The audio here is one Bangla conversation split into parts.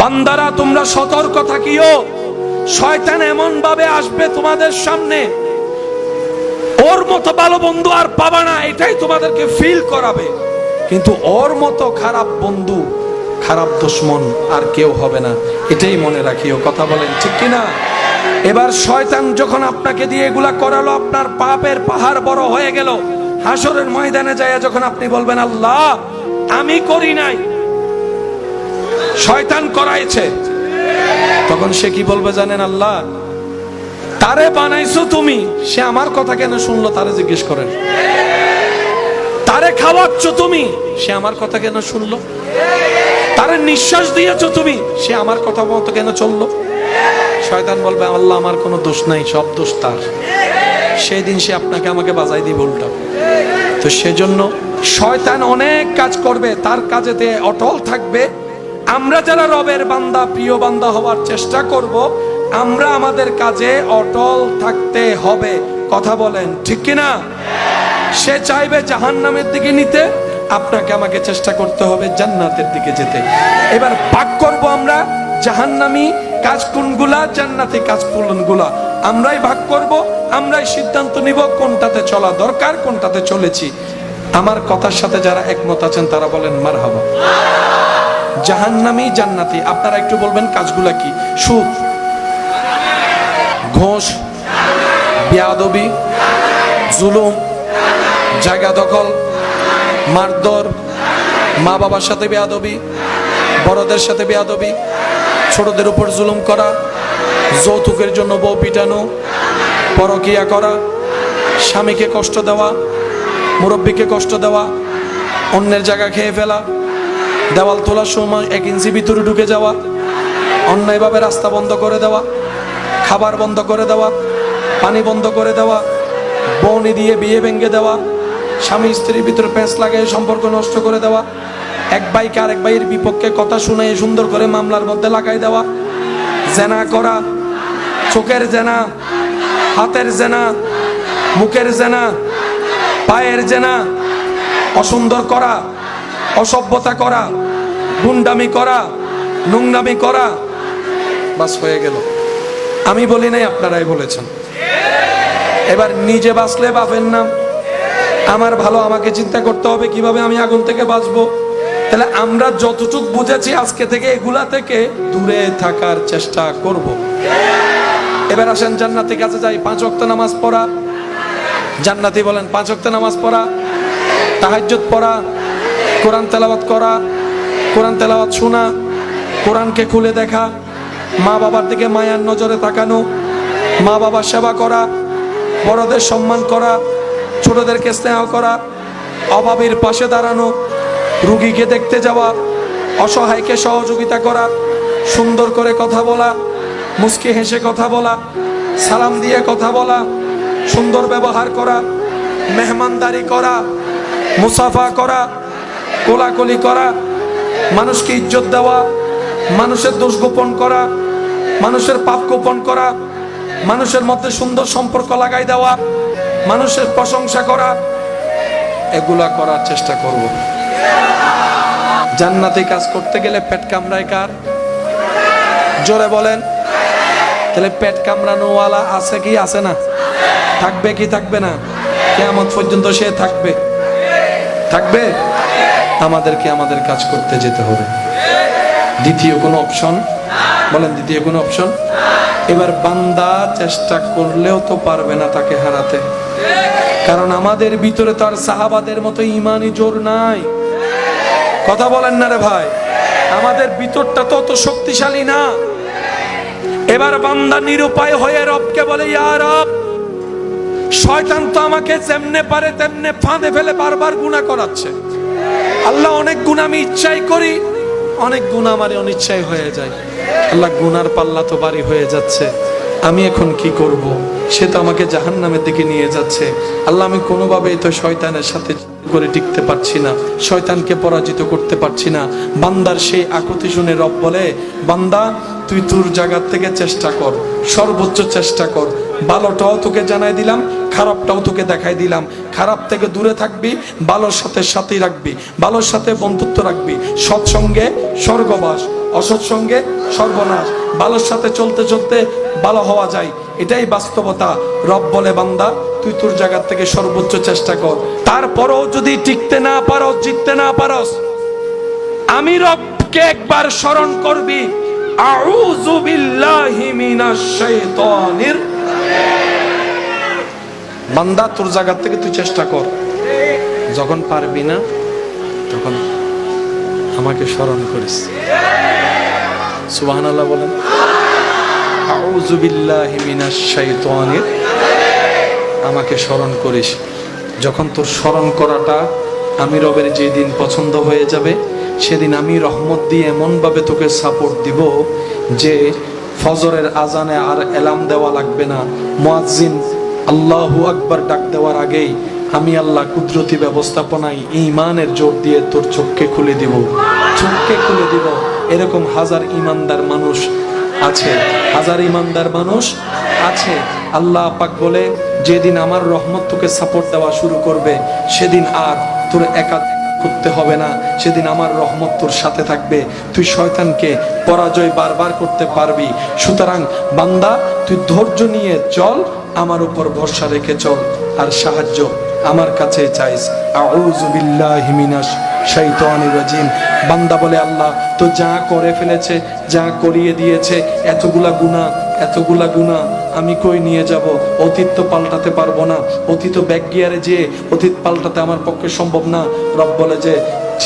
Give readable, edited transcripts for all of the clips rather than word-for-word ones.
বান্দারা তোমরা সতর্ক থাকিও, শয়তান এমন ভাবে আসবে তোমাদের সামনে, ওর মতো ভালো বন্ধু আর পাবা না, এটাই তোমাদেরকে ফিল করাবে। কিন্তু ওর মতো খারাপ বন্ধু, খারাপ দুশমন আর কেউ হবে না, এটাই মনে রাখিও। কথা বলেন ঠিক কিনা? এবার শয়তান যখন আপনাকে দিয়ে এগুলা করালো, আপনার পাপের পাহাড় বড় হয়ে গেল, হাসরের ময়দানে যায় যখন আপনি বলবেন আল্লাহ আমি করি নাই, শয়তান করাইছে, তখন সে কি বলবে জানেন? আল্লাহ তারে বানাইছো তুমি, সে আমার কথা কেন শুনলো? তারে জিজ্ঞেস করেন। তারে খাওয়াচ্ছ তুমি, সে আমার কথা কেন শুনলো? তারে নিঃশ্বাস দিয়েছো তুমি, সে আমার কথা মতো কেন চললো? শয়তান বলবে আল্লাহ আমার কোনো দোষ নাই, সব দোষ তার। সেই দিন সে আপনাকে আমাকে বাজাই দিয়ে উল্টা। তো সেজন্য শয়তান অনেক কাজ করবে, তার কাজেতে অটল থাকবে। আমরা যারা রবের বান্দা, প্রিয় বান্দা হওয়ার চেষ্টা করব, আমরা আমাদের কাজে অটল থাকতে হবে। কথা বলেন ঠিক কিনা? সে চাইবে জাহান্নামের দিকে নিতে, আপনাকে আমাকে চেষ্টা করতে হবে জান্নাতের দিকে যেতে। এবার ভাগ করব আমরা জাহান্নামী কাজ কোনগুলা, জান্নাতি কাজ কোনগুলা, আমরাই ভাগ করব, আমরাই সিদ্ধান্ত নিব কোনটাতে চলা দরকার, কোনটাতে চলেছি। আমার কথার সাথে যারা একমত আছেন তারা বলেন মারহাবা। জাহান্নামী জান্নাতি, আপনারা একটু বলবেন কাজগুলা কি? সুদ, ঘুষ, বেয়াদবি, জুলুম, জায়গা দখল, মারধর, মা বাবার সাথে বেয়াদবি, বড়দের সাথে বেয়াদবি, ছোটদের উপর জুলুম করা, যৌতুকের জন্য বউ পিটানো, পরকিয়া করা, স্বামীকে কষ্ট দেওয়া, মুরব্বীকে কষ্ট দেওয়া, অন্যের জায়গা খেয়ে ফেলা, দেওয়াল তোলার সময় 1 ইঞ্চি ভিতরে ঢুকে যাওয়া, অন্যায়ভাবে রাস্তা বন্ধ করে দেওয়া, খাবার বন্ধ করে দেওয়া, পানি বন্ধ করে দেওয়া, বউনি দিয়ে বিয়ে ভেঙে দেওয়া, স্বামী স্ত্রীর ভিতরে পেঁচ লাগিয়ে সম্পর্ক নষ্ট করে দেওয়া, এক ভাইকে আরেক ভাইয়ের বিপক্ষে কথা শুনে সুন্দর করে মামলার মধ্যে লাগাই দেওয়া, জেনা করা, চোখের জেনা, হাতের জেনা, মুখের জেনা, পায়ের জেনা, অসুন্দর করা, অসভ্যতা করা, গুন্ডামি করা, নোংরামি করা, বাস হয়ে গেল। আমি বলি নাই, আপনারাই বলেছেন। এবার নিজে বাঁচলে বাপের নাম, আমার ভালো, আমাকে চিন্তা করতে হবে কিভাবে আমি আগুন থেকে বাঁচবো। তাহলে আমরা যতটুক বুঝেছি আজকে থেকে এগুলা থেকে দূরে থাকার চেষ্টা করব। এবার আসেন জান্নাতের কাছে যাই। 5 ওয়াক্ত নামাজ পড়া, জান্নাতি বলেন 5 ওয়াক্ত নামাজ পড়া, তাহাজ্জুদ পড়া, কোরআন তেলাওয়াত করা, কোরআন তেলাওয়াত শোনা, কোরআনকে খুলে দেখা, মা বাবার দিকে মায়ার নজরে তাকানো, মা বাবার সেবা করা, বড়দের সম্মান করা, ছোটদেরকে স্নেহ করা, অভাবীর পাশে দাঁড়ানো, রুগীকে দেখতে যাওয়া, অসহায়কে সহযোগিতা করা, সুন্দর করে কথা বলা, মুস্কি হেসে কথা বলা, সালাম দিয়ে কথা বলা, সুন্দর ব্যবহার করা, মেহমানদারি করা, মুসাফা করা, কোলাকুলি করা, মানুষকে ইজ্জত দেওয়া, মানুষের দোষ গোপন করা, মানুষের পাপ গোপন করা, মানুষের মধ্যে সুন্দর সম্পর্ক লাগাই দেওয়া, মানুষের প্রশংসা করা, এগুলা করার চেষ্টা করব। জান্নাতি কাজ করতে গেলে পেট কামড়ায় কার? জোরে বলেন। তাহলে পেট কামড়ানোওয়ালা আছে কি আছে না? থাকবে কি থাকবে না? কিয়ামত পর্যন্ত সে থাকবে, থাকবে। আমাদেরকে আমাদের কাজ করতে যেতে হবে। দ্বিতীয় কোনো অপশন বলেন? দ্বিতীয় কোনো অপশন? এবার বান্দা চেষ্টা করলেও তো পারবে না তাকে হারাতে, কারণ আমাদের ভিতরে তো আর সাহাবাদের মতো ইমানি জোর নাই। কথা বলেন না রে ভাই? আমাদের ভিতরটা তো অত শক্তিশালী না। এবার বান্দা নিরুপায় হয়ে রবকে বলে, ইয়া রব, শয়তান তো আমাকে যেমনে পারে তেমনে ফাঁদে ফেলে বারবার গুনাহ করাচ্ছে। আল্লাহ, অনেক গুনাহ আমি ইচ্ছাই করি, অনেক গুনাহ আমার অনিচ্ছাই হয়ে যায়। আল্লাহ, গুনার পাল্লা তো ভারী হয়ে যাচ্ছে, আমি এখন কি করব? সে তো আমাকে জাহান্নামের দিকে নিয়ে যাচ্ছে। আল্লাহ, আমি কোনোভাবেই তো শয়তানের সাথে করে টিকতে পারছি না, শয়তানকে পরাজিত করতে পারছি না। বান্দার সেই আকুতি শুনে রব বলে, বান্দা তুই তোর জায়গা থেকে চেষ্টা কর, সর্বোচ্চ চেষ্টা কর। ভালোটাও তোকে জানাই দিলাম, খারাপটাও তোকে দেখাই দিলাম। খারাপ থেকে দূরে থাকবি, ভালোর সাথে সাথী রাখবি, ভালোর সাথে বন্ধুত্ব রাখবি, সৎসঙ্গে স্বর্গবাস, অসৎ সঙ্গে সর্বনাশ। ভালোর সাথে চলতে চলতে ভালো হওয়া যায়, এটাই বাস্তবতা। রব বলে বান্দা তুই তোর জায়গা থেকে সর্বোচ্চ চেষ্টা কর, তারপরও যদি টিকতে না পারো, জিততে না পারস, আমি রবকে একবার স্মরণ করবি, আউযু বিল্লাহি মিনাশ শাইতানির। বান্দা তোর জায়গা থেকে তুই চেষ্টা কর, যখন পারবি না তখন আমাকে স্মরণ করিস। সুবহানাল্লাহ বলেন। আউযু বিল্লাহি মিনাশ শাইতানির, আমাকে স্মরণ করিস। যখন তোর স্মরণ করাটা আমি রবের যেদিন পছন্দ হয়ে যাবে, সেদিন আমি রহমত দিয়ে এমনভাবে তোকে সাপোর্ট দিব যে ফজরের আজানে আর এলার্ম দেওয়া লাগবে না। মুয়াজ্জিন আল্লাহু আকবার ডাক দেওয়ার আগেই আমি আল্লাহ কুদরতি ব্যবস্থাপনায় ঈমানের জোর দিয়ে তোর চোখকে খুলে দিব, চোখকে খুলে দিব। এরকম হাজার ঈমানদার মানুষ আছে, হাজার ঈমানদার মানুষ আছে। আল্লাহ পাক বলে যেদিন আমার রহমত তোকে সাপোর্ট দেওয়া শুরু করবে, সেদিন আর তোর একা করতে হবে না, সেদিন আমার রহমত তোর সাথে থাকবে, তুই শয়তানকে পরাজয় বারবার করতে পারবি। সুতরাং বান্দা তুই ধৈর্য নিয়ে চল, আমার উপর ভরসা রেখে চল, আর সাহায্য আমার কাছে চাইস। আউযু বিল্লাহি মিনাশ শাইতানির রাজিম। বান্দা বলে আল্লাহ তো যা করে ফেলেছে, যা করিয়ে দিয়েছে, এতগুলা গুনাহ আমি কই নিয়ে যাব? অতীত তো পাল্টাতে পারবো না, অতীত ব্যাক গিয়ারে যে অতীত পাল্টাতে আমার পক্ষে সম্ভব না। রব বলে যে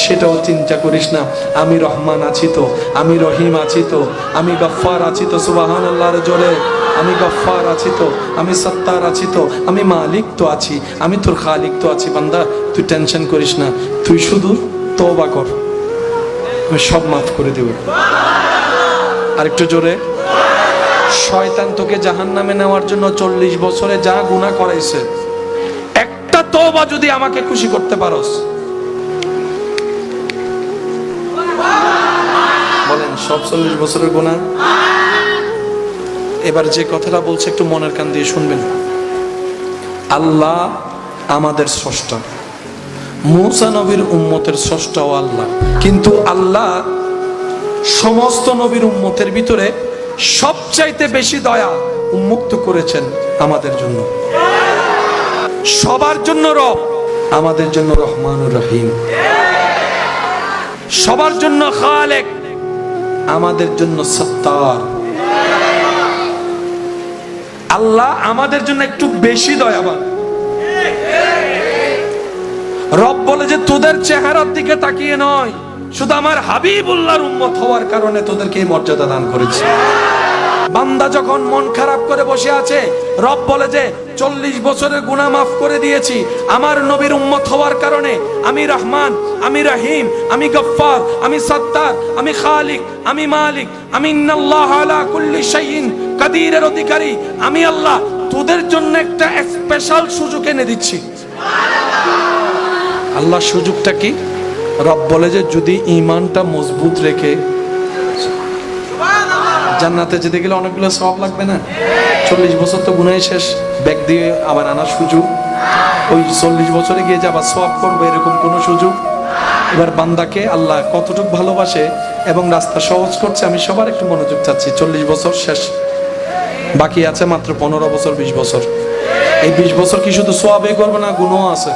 সেটাও চিন্তা করিস না, আমি রহমান আছি তো, আমি রহিম আছি তো, আমি গফফার আছি তো। সুবহানাল্লাহর জোরে। আমি গফফার আছি তো, আমি সত্তার আছি তো, আমি মালিক তো আছি, আমি তোর খালিক তো আছি। বান্দা তুই টেনশন করিস না, তুই শুধু তওবা কর, আমি সব মাফ করে দেব। আরেকটু জোরে। শয়তান তোকে জাহান্নামে নেওয়ার জন্য 40 বছরে যা গুনাহ করাইছে, একটা তওবা যদি আমাকে খুশি করতে পারোস, বলেন সব 40 বছরের গুনাহ। এবার যে কথাটা বলছে একটু মনের কান দিয়ে শুনবেন। আল্লাহ আমাদের স্রষ্টা, মূসা নবীর উম্মতের স্রষ্টাও আল্লাহ, কিন্তু আল্লাহ সমস্ত নবীর উম্মতের ভিতরে সবচাইতে বেশি দয়া উন্মুক্ত করেছেন আমাদের জন্য। সবার জন্য রব, আমাদের জন্য রহমানুর রহিম। সবার জন্য খালেক, আমাদের জন্য সত্তার। আল্লাহ আমাদের জন্য একটু বেশি দয়াবান। রব বলে যে তোদের চেহারার দিকে তাকিয়ে নয়, শুধু আমার হাবিবুল্লাহর উম্মত হওয়ার কারণে তোদেরকে এই মর্যাদা দান করেছি। বান্দা যখন মন খারাপ করে বসে আছে, রব বলে যে 40 বছরের গুনাহ মাফ করে দিয়েছি আমার নবীর উম্মত হওয়ার কারণে। আমি রহমান, আমি রহিম, আমি গফফার, আমি সত্তার, আমি খালিক, আমি মালিক, আমি ইন্নাল্লাহা আলা কুল্লি শাইইন কাদিরের অধিকারী। আমি আল্লাহ তোদের জন্য একটা স্পেশাল সুযোগ এনে দিচ্ছি। আল্লাহ সুযোগটা কি? রব বলে যে যদি ঈমানটা মজবুত রেখে জান্নাতে যেতে গেলে অনেকগুলো সওয়াব লাগবে না? 40 বছর তো গুনাহ শেষ, ব্যাগ দিয়ে আবার আনার সুযোগ, ওই 40 বছরে গিয়ে যে আবার সওয়াব করবো এরকম কোন সুযোগ? এবার বান্দাকে আল্লাহ কতটুকু ভালোবাসে এবং রাস্তা সহজ করছে, আমি সবার একটু মনোযোগ চাচ্ছি। 40 বছর শেষ, বাকি আছে মাত্র 15 বছর, 20 বছর। এই 20 বছর কি শুধু সওয়াবই করবে না, গুনাহও আছে।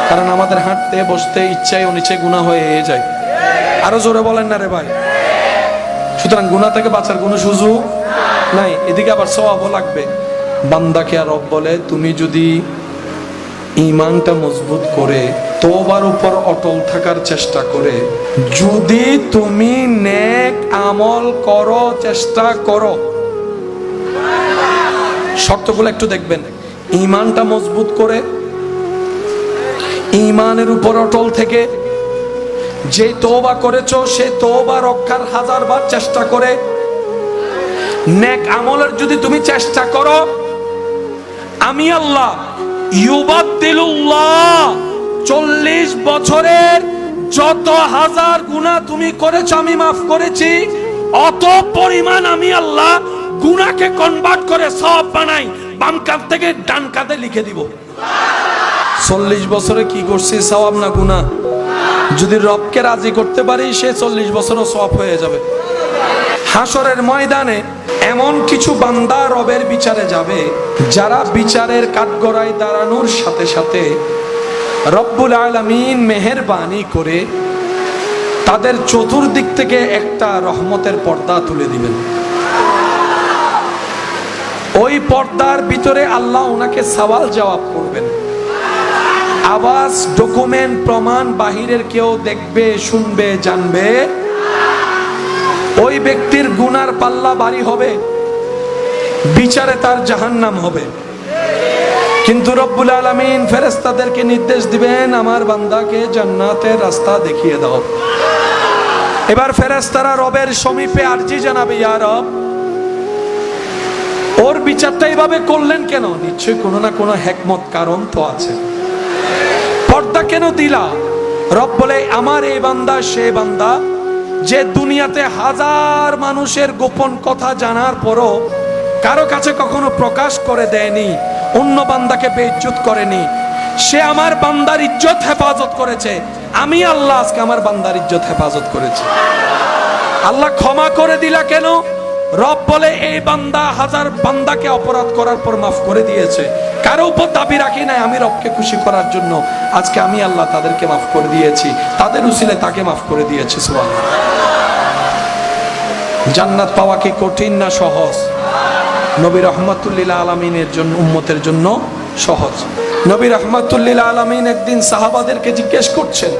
কারণ আমাদের হাঁটতে বসতে ইচ্ছায় অনিচ্ছায় গুনাহ হয়ে যায়। আরো জোরে বলেন না রে ভাই। সুতরাং গুনাহ থেকে বাঁচার কোনো সুযোগ নাই, এদিকে আবার সওয়াবও লাগবে। বান্দাকে আর রব বলে তুমি যদি ঈমানটা মজবুত করে তওবার উপর অটল থাকার চেষ্টা করে, যদি তুমি নেক আমল করো, চেষ্টা করো, শর্তগুলো একটু দেখবেন। ঈমানটা মজবুত করে, ঈমানের উপর অটল থেকে যে তওবা করেছো সেই তওবা রক্ষার 1000 বার চেষ্টা করে, নেক আমলের যদি তুমি চেষ্টা করো, আমি আল্লাহ ইউবাদদিলুল্লাহ 40 বছরের যত হাজার গুনাহ তুমি করেছো আমি মাফ করেছি, অত পরিমাণ আমি আল্লাহ গুনাহকে কনভার্ট করে সওয়াব বানাই, বাম কাঁধ থেকে ডান কাঁধে লিখে দিব। 40 বছরে কি করছি, সওয়াব না গুনাহ? যদি রবকে রাজি করতে পারি সে 40 বছরও সওয়াব হয়ে যাবে। হাসরের ময়দানে এমন কিছু বান্দা রবের বিচারে যাবে, যারা বিচারের কাঠগড়ায় দাঁড়ানোর সাথে সাথে রব্বুল আলামিন মেহেরবানি করে তাদের চতুর্দিক থেকে একটা রহমতের পর্দা তুলে দিবেন। ওই পর্দার ভিতরে আল্লাহ ওনাকে সওয়াল জবাব করবেন। আওয়াজ, ডকুমেন্ট, প্রমাণ বাহিরের কেউ দেখবে, শুনবে, জানবে। ওই ব্যক্তির গুনার পাল্লা ভারী হবে, বিচারে তার জাহান্নাম হবে। কিন্তু রব্বুল আলামিন ফেরেশতাদেরকে নির্দেশ দিবেন, আমার বান্দাকে জান্নাতের রাস্তা দেখিয়ে দাও। এবার ফেরেশতারা রবের সমীপে আরজি জানাবে, ইয়া রব, ওর বিচারটা এইভাবে করলেন কেন? নিশ্চয়ই কোনো না কোনো হিকমত, কারণ তো আছে। পর্দা কেন দিলা? রব বলে, আমার এই বান্দা সে বান্দা যে দুনিয়াতে হাজার মানুষের গোপন কথা জানার পরও কারো কাছে কখনো প্রকাশ করে দেয়নি, অন্য বান্দাকে বেইজ্জত করেনি। সে আমার বান্দার ইজ্জত হেফাজত করেছে। আমি আল্লাহ আজকে আমার বান্দার ইজ্জত হেফাজত করেছি। আল্লাহ ক্ষমা করে দিলা কেন? রব বলে, এই বান্দা হাজার বান্দাকে অপরাধ করার পর মাফ করে দিয়েছে। কারো উপর দাবি রাখি নাই, আমি রবকে খুশি করার জন্য আজকে আমি আল্লাহ তাদেরকে মাফ করে দিয়েছি, তাদের উসিলে তাকে মাফ করে দিয়েছি। সুবহানাল্লাহ। জান্নাত পাওয়া কি কঠিন না সহজ? নবী রাহমাতুল লিল আলামিনের জন্য, উম্মতের জন্য সহজ। নবী রাহমাতুল লিল আলামিন একদিন সাহাবাদেরকে জিজ্ঞেস করছেন,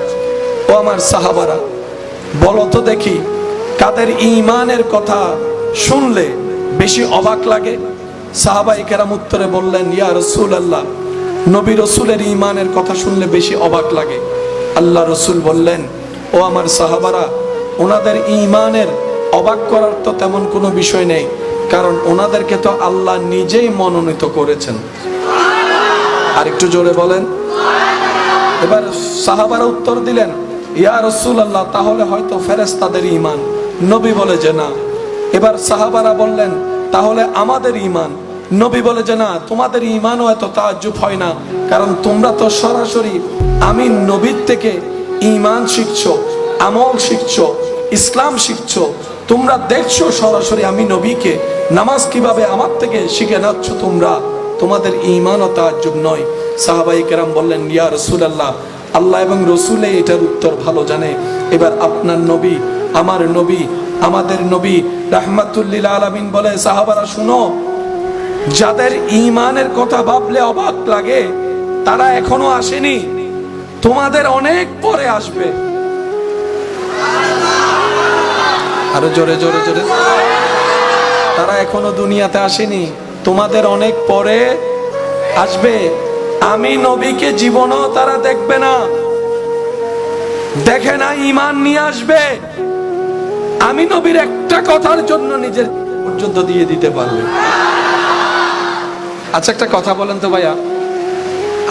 ও আমার সাহাবারা, বলো তো দেখি কাদের ঈমানের কথা শুনলে বেশি অবাক লাগে? সাহাবায়ে কেরাম উত্তরে বললেন, ইয়া রাসূলুল্লাহ, নবী রাসূলের ঈমানের কথা শুনলে বেশি অবাক লাগে। আল্লাহ রাসূল বললেন, ও আমার সাহাবারা, ওনাদের ঈমানের অবাক করার তো তেমন কোনো বিষয় নেই, কারণ ওনাদেরকে তো আল্লাহ নিজেই মনোনীত করেছেন। আর একটু জোরে বলেন। এবার সাহাবারা উত্তর দিলেন, ইয়া রাসূলুল্লাহ, তাহলে হয়তো ফেরেশতাদের ঈমান। নবী বলে যে না। এবার সাহাবারা বললেন, তাহলে আমাদের ঈমান। নবী বলে যে না, তোমাদের ঈমানও এত তাআজ্জুব হয় না, কারণ তোমরা তো সরাসরি আমি নবীর থেকে ঈমান শিখছো, আমল শিখছো, ইসলাম শিখছো। তোমরা দেখছো সরাসরি আমি নবীকে, নামাজ কিভাবে আমার থেকে শিখে যাচ্ছ তোমরা, তোমাদের ঈমান ও তাআজ্জুব নয়। সাহাবায়ে কেরাম বললেন, ইয়া রাসূলুল্লাহ, আল্লাহ এবং রাসূল এটার উত্তর ভালো জানে। এবার আপনার নবী, আমার নবী, আমাদের নবী রাহমাতুল লিল আলামিন বলে, সাহাবারা শুনো, যাদের ঈমানের কথা ভাবলে অবাক লাগে তারা এখনো আসেনি, তোমাদের অনেক পরে আসবে। আরো জোরে জোরে জোরে। তারা এখনো দুনিয়াতে আসেনি, তোমাদের অনেক পরে আসবে। আমি নবীকে জীবনও তারা দেখবে না, দেখে না, ঈমান নিয়ে আসবে। আমি নবীর একটা কথার জন্য নিজের পর্যন্ত দিয়ে দিতে পারবে। আচ্ছা, একটা কথা বলেন তো ভাইয়া,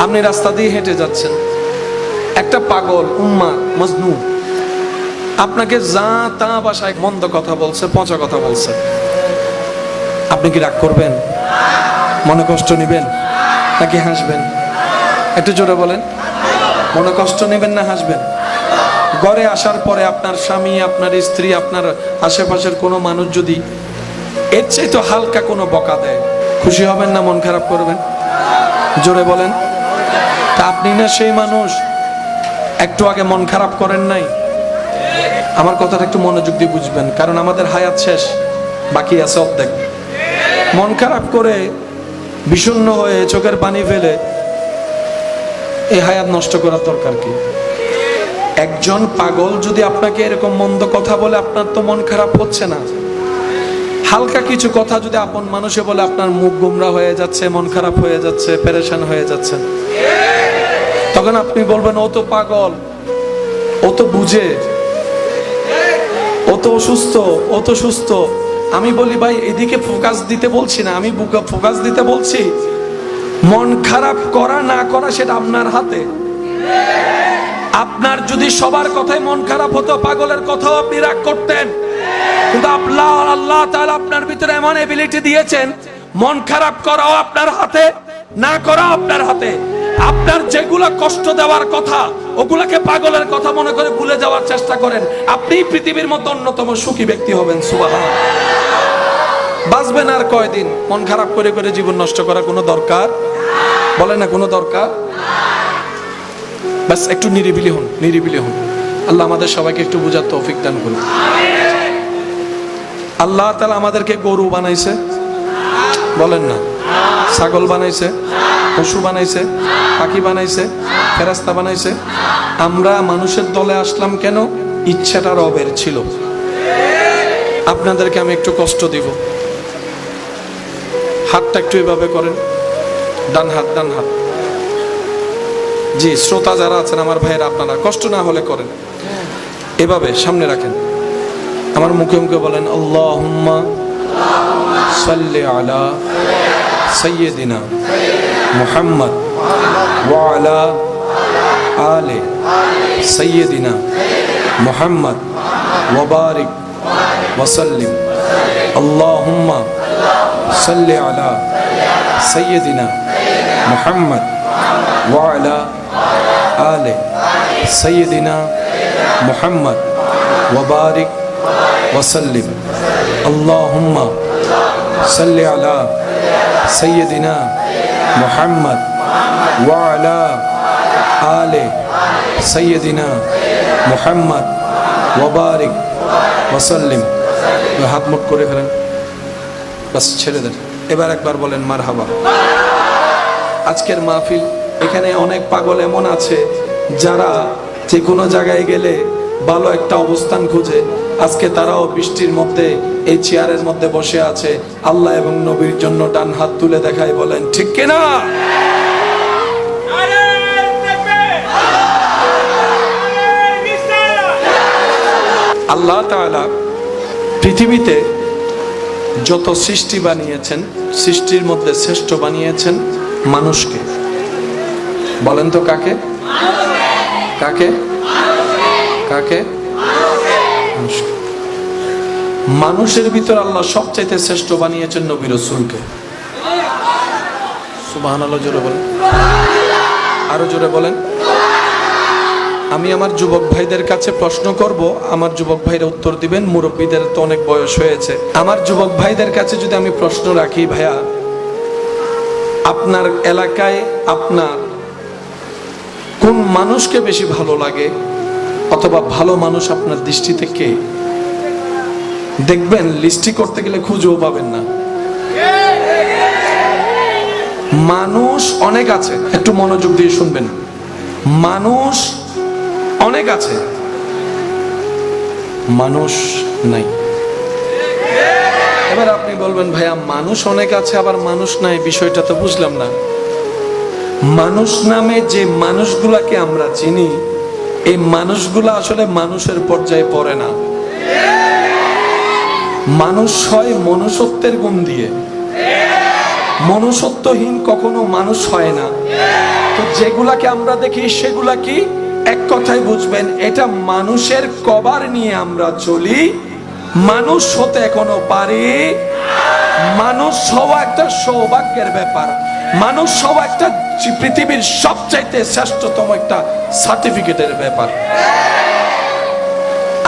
আপনি রাস্তা দিয়ে হেঁটে যাচ্ছেন, একটা পাগল উম্মাদ মজনু আপনাকে যা তা ভাষায় মন্দ কথা বলছে, পচা কথা বলছে, আপনি কি রাগ করবেন? মনে কষ্ট নেবেন নাকি হাসবেন? একটু জোরে বলেন। মনে কষ্ট নেবেন না হাসবেন? ঘরে আসার পরে আপনার স্বামী, আপনার স্ত্রী, আপনার আশেপাশের কোনো মানুষ যদি এর চেয়ে তো হালকা কোনো বকা দেয়, খুশি হবেন না মন খারাপ করবেন? জোরে বলেন। তা আপনি না সেই মানুষ একটু আগে মন খারাপ করেন নাই? আমার কথাটা একটু মনোযোগ দিয়ে বুঝবেন, কারণ আমাদের হায়াত শেষ, বাকি আছে অর্ধেক। মন খারাপ করে, বিষণ্ণ হয়ে, চোখের পানি ফেলে এই হায়াত নষ্ট করার দরকার কি? একজন পাগল যদি আপনাকে এরকম মন্দ কথা বলে, আপনার তো মন খারাপ হচ্ছে না। হালকা কিছু কথা যদি আপন মানুষে বলে, আপনার মুখ গুমরা হয়ে যাচ্ছে, মন খারাপ হয়ে যাচ্ছে, পেরেশান হয়ে যাচ্ছে। তখন আপনি বলবেন, ও তো পাগল, ও তো বুঝে, ও তো অসুস্থ, ও তো সুস্থ। আমি বলি, ভাই এদিকে ফোকাস দিতে বলছি না, আমি ফোকাস দিতে বলছি মন খারাপ করা না করা সেটা আপনার হাতে। আপনার যদি সবার কথাই মন খারাপ হতো, পাগলের কথাও আপনি রাগ করতেন, কিন্তু আল্লাহ তাআলা আপনার ভিতরে এমন এবিলিটি দিয়েছেন, মন খারাপ করাও আপনার হাতে, না করাও আপনার হাতে। আপনার যেগুলা কষ্ট দেওয়ার কথা, ওগুলাকে পাগলের কথা মনে করে ভুলে যাওয়ার চেষ্টা করেন, আপনি পৃথিবীর মধ্যে অন্যতম সুখী ব্যক্তি হবেন। সুবহানাল্লাহ। বাঁচবেন আর কয়দিন? মন খারাপ করে করে জীবন নষ্ট করা কোনো দরকার? বলে না কোনো দরকার? বাস একটু নিরিবিলি হন, নিরিবিলি হন। আল্লাহ আমাদের সবাইকে একটু বুঝার তৌফিক দান করুন। আল্লাহ তাআলা আমাদেরকে গরু বানাইছে, বলেন না? ছাগল বানাইছে, পশু বানাইছে, পাখি বানাইছে, ফেরেশতা বানাইছে। আমরা মানুষের দলে আসলাম কেন? ইচ্ছাটা রবের ছিল। আপনাদেরকে আমি একটু কষ্ট দিব। হাতটা একটু এভাবে করেন, ডান হাত, ডান হাত। জি, শ্রোতা যারা আছেন আমার ভাইয়েরা, আপনারা কষ্ট না হলে করেন, এভাবে সামনে রাখেন। আমার মুখে মুখে বলেন, আল্লাহুম্মা সাল্লি আলা সাইয়্যিদিনা মুহাম্মদ ওয়া আলা আলি সাইয়্যিদিনা মুহাম্মদ ওয়া বারিক ওয়া সাল্লিম। আল্লাহুম্মা সাল্লি আলা সাইয়্যিদিনা মুহাম্মদ ওয়া আলা আলি সাইয়্যিদিনা মুহাম্মদ ওয়া বারিক ওয়া সাল্লিম। আল্লাহুম্মা সাল্লি আলা সাইয়্যিদিনা মুহাম্মদ ওয়া আলা আলি সাইয়্যিদিনা মুহাম্মদ ওয়া বারিক ওয়া সাল্লিম। হাত মুখ করে ফেলেন, বাস ছেড়ে দেন। এবার একবার বলেন মারহাবা। আজকের মাহফিল, এখানে অনেক পাগল এমন আছে যারা যে কোনো জায়গায় গেলে ভালো একটা অবস্থান খুঁজে। আজকে তারাও বৃষ্টির মধ্যে এই চেয়ারের মধ্যে বসে আছে। আল্লাহ এবং নবীর জন্য ডান হাত তুলে দেখায়, বলেন ঠিক কিনা? আল্লাহ তাআলা পৃথিবীতে যত সৃষ্টি বানিয়েছেন, সৃষ্টির মধ্যে শ্রেষ্ঠ বানিয়েছেন মানুষকে। বলেন তো কাকে? কাকে? কাকে? মানুষের ভিতর আল্লাহ সবচাইতে শ্রেষ্ঠ বানিয়েছেন নবী রাসূলকে। সুবহানাল্লাহ, জোরে বলেন, আরো জোরে বলেন। আমি আমার যুবক ভাইদের কাছে প্রশ্ন করব, আমার যুবক ভাইরা উত্তর দিবেন। মুরব্বীদের তো অনেক বয়স হয়েছে। আমার যুবক ভাইদের কাছে যদি আমি প্রশ্ন রাখি, ভাইয়া আপনার এলাকায় আপনার কোন মানুষকে বেশি ভালো লাগে, অথবা ভালো মানুষ আপনার দৃষ্টিতে কে? দেখবেন লিস্টি করতে গেলে খুঁজেও পাবেন না। মানুষ অনেক আছে, একটু মনোযোগ দিয়ে শুনবেন। মানুষ অনেক আছে, মানুষ নাই। এবার আপনি বলবেন, ভাইয়া মানুষ অনেক আছে আবার মানুষ নাই, বিষয়টা তো বুঝলাম না। মানুষ নামে যে মানুষগুলাকে আমরা চিনি, এই মানুষগুলা আসলে মানুষের পর্যায়ে পড়ে না। মানুষ হয় মনুষ্যত্বের গুণ দিয়ে, মনুষ্যত্বহীন কখনো মানুষ হয় না। তো যেগুলাকে আমরা দেখি সেগুলা কি? এক কথায় বুঝবেন, এটা মানুষের কভার নিয়ে আমরা চলি। মানুষ হতে এখনো পারি। মানুষ হওয়া একটা সৌভাগ্যের ব্যাপার। মানুষ হওয়া একটা পৃথিবীর সবচাইতে শ্রেষ্ঠতম একটা সার্টিফিকেটের ব্যাপার।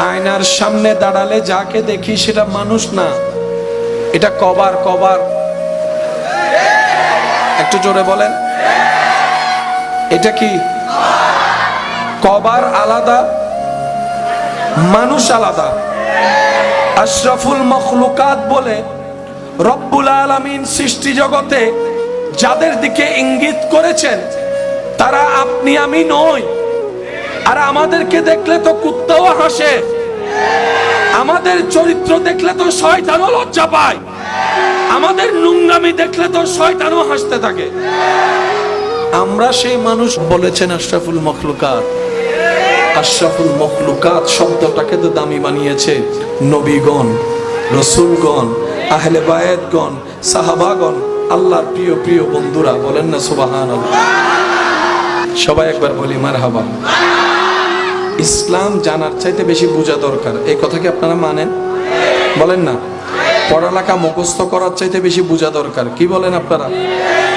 আয়নার সামনে দাঁড়ালে যাকে দেখি সেটা মানুষ না, এটা কভার। কভার, একটু জোরে বলেন, এটা কি? কভার আলাদা, মানুষ আলাদা। আশরাফুল মখলুকাত বলে রব্বুল আলামিন সৃষ্টি জগতে যাদের দিকে ইঙ্গিত করেছেন তারা আপনি আমি নই। আর আমাদেরকে দেখলে তো কুত্তাও হাসে, আমাদের চরিত্র দেখলে তো শয়তানও লজ্জা পায়, আমাদের নোংরামি দেখলে তো শয়তানও হাসতে থাকে। আমরা সেই মানুষ। বলেছেন আশরাফুল মখলুকাত। আশরাফুল মখলুকাত শব্দটাকে তো দামি বানিয়েছে নবীগণ, রসুলগণ, আহলে বায়াতগণ, সাহাবাগণ, আল্লাহর প্রিয় প্রিয় বন্ধুরা। বলেন না সুবহানাল্লাহ? সবাই একবার বলি মারহাবা। ইসলাম জানার চাইতে বেশি বোঝা দরকার, এই কথা কি আপনারা মানেন? বলেন না? পড়ালেখা মুখস্থ করার চাইতে বেশি বোঝা দরকার, কি বলেন আপনারা?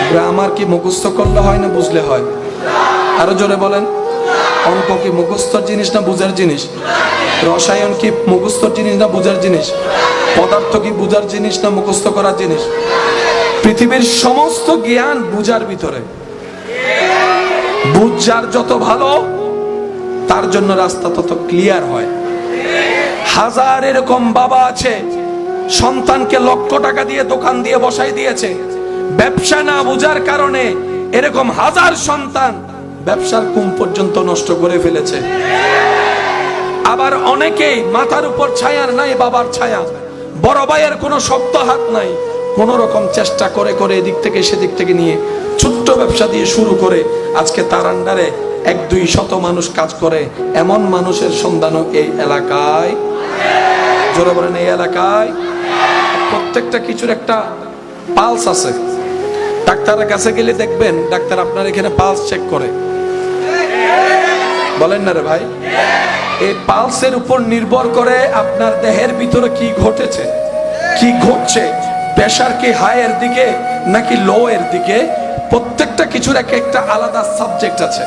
গ্রামার কি মুখস্থ করলে হয় না বুঝলে হয়? আরো জোরে বলেন। অঙ্ক কি মুখস্থর জিনিস না বুঝার জিনিস? রসায়ন কি মুখস্থর জিনিস না বুঝার জিনিস? পদার্থ কি বুঝার জিনিস না মুখস্থ করার জিনিস? পৃথিবীর সমস্ত জ্ঞান বুঝার ভিতরে। বুঝার যত ভালো তার জন্য রাস্তা তত ক্লিয়ার হয়। হাজার এরকম বাবা আছে সন্তানকে লক্ষ টাকা দিয়ে দোকান দিয়ে বসাই দিয়েছে, ব্যবসা না বুঝার কারণে এরকম হাজার সন্তান ব্যবসার কুম পর্যন্ত নষ্ট করে ফেলেছে। আবার অনেকেই মাথার উপর ছায়ার নাই বাবার ছায়া, বড় ভাইয়ের কোনো শক্ত হাত নাই, কোন রকম চেষ্টা করে করে এদিক থেকে সেদিক থেকে নিয়ে ছোট্ট ব্যবসা দিয়ে শুরু করে আজকে তার আন্ডারে 1-2 শত মানুষ কাজ করে। এমন মানুষের সন্ধানও এই এলাকায়, জোরে বলেন এই এলাকায়। প্রত্যেকটা কিছুর একটা পালস আছে। ডাক্তারের কাছে গেলে দেখবেন ডাক্তার আপনার এখানে পালস চেক করে, বলেন না রে ভাই? এই পালসের উপর নির্ভর করে আপনার দেহের ভিতরে কি ঘটেছে, কি ঘটছে, প্রেসার কি হাই এর দিকে নাকি লো এর দিকে, প্রত্যেকটা কিছুর এক একটা আলাদা সাবজেক্ট আছে।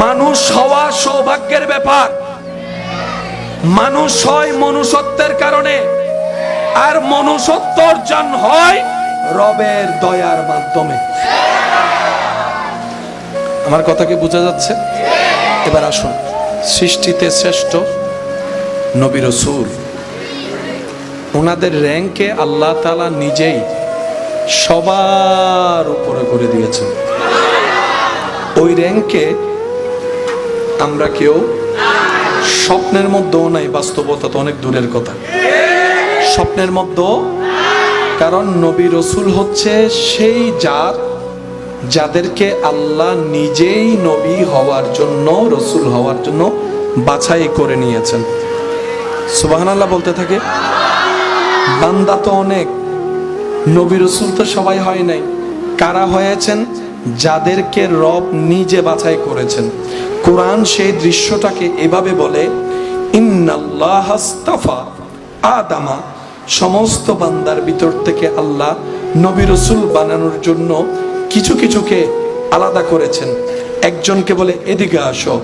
মানুষ হওয়া সৌভাগ্যের ব্যাপার। মানুষ হয় মনুষ্যত্বের কারণে, আর মনুষ্যত্ব অর্জন হয় রবের দয়ার মাধ্যমে। আমার কথা কি বোঝা যাচ্ছে? এবার আসুন, সৃষ্টিতে শ্রেষ্ঠ নবী রাসূল, ওনাদের র্যাঙ্কে আল্লাহ তাআলা নিজেই সবার উপরে করে দিয়েছেন। ওই র্যাঙ্কে আমরা কেউ স্বপ্নের মধ্যেও নাই, বাস্তবতা তো অনেক দূরের কথা। স্বপ্নের মধ্যেও, কারণ নবী রাসূল হচ্ছে সেই জাত যাদেরকে আল্লাহ নিজেই নবী হওয়ার জন্য, রাসূল হওয়ার জন্য বাছাই করে নিয়েছেন। সুবহানাল্লাহ বলতে থাকে। বান্দা তো অনেক, নবী রাসূল তো সবাই হয় নাই। কারা হয়েছেন? যাদেরকে রব নিজে বাছাই করেছেন। কোরআন সেই দৃশ্যটাকে এভাবে বলে, ইন্নাল্লাহ আস্তাফা আদামা, সমস্ত বান্দার ভিতর থেকে আল্লাহ নবী রাসূল বানানোর জন্য কিছু কিছুকে আলাদা করেছেন। একজনকে বলে এদিকে আসো,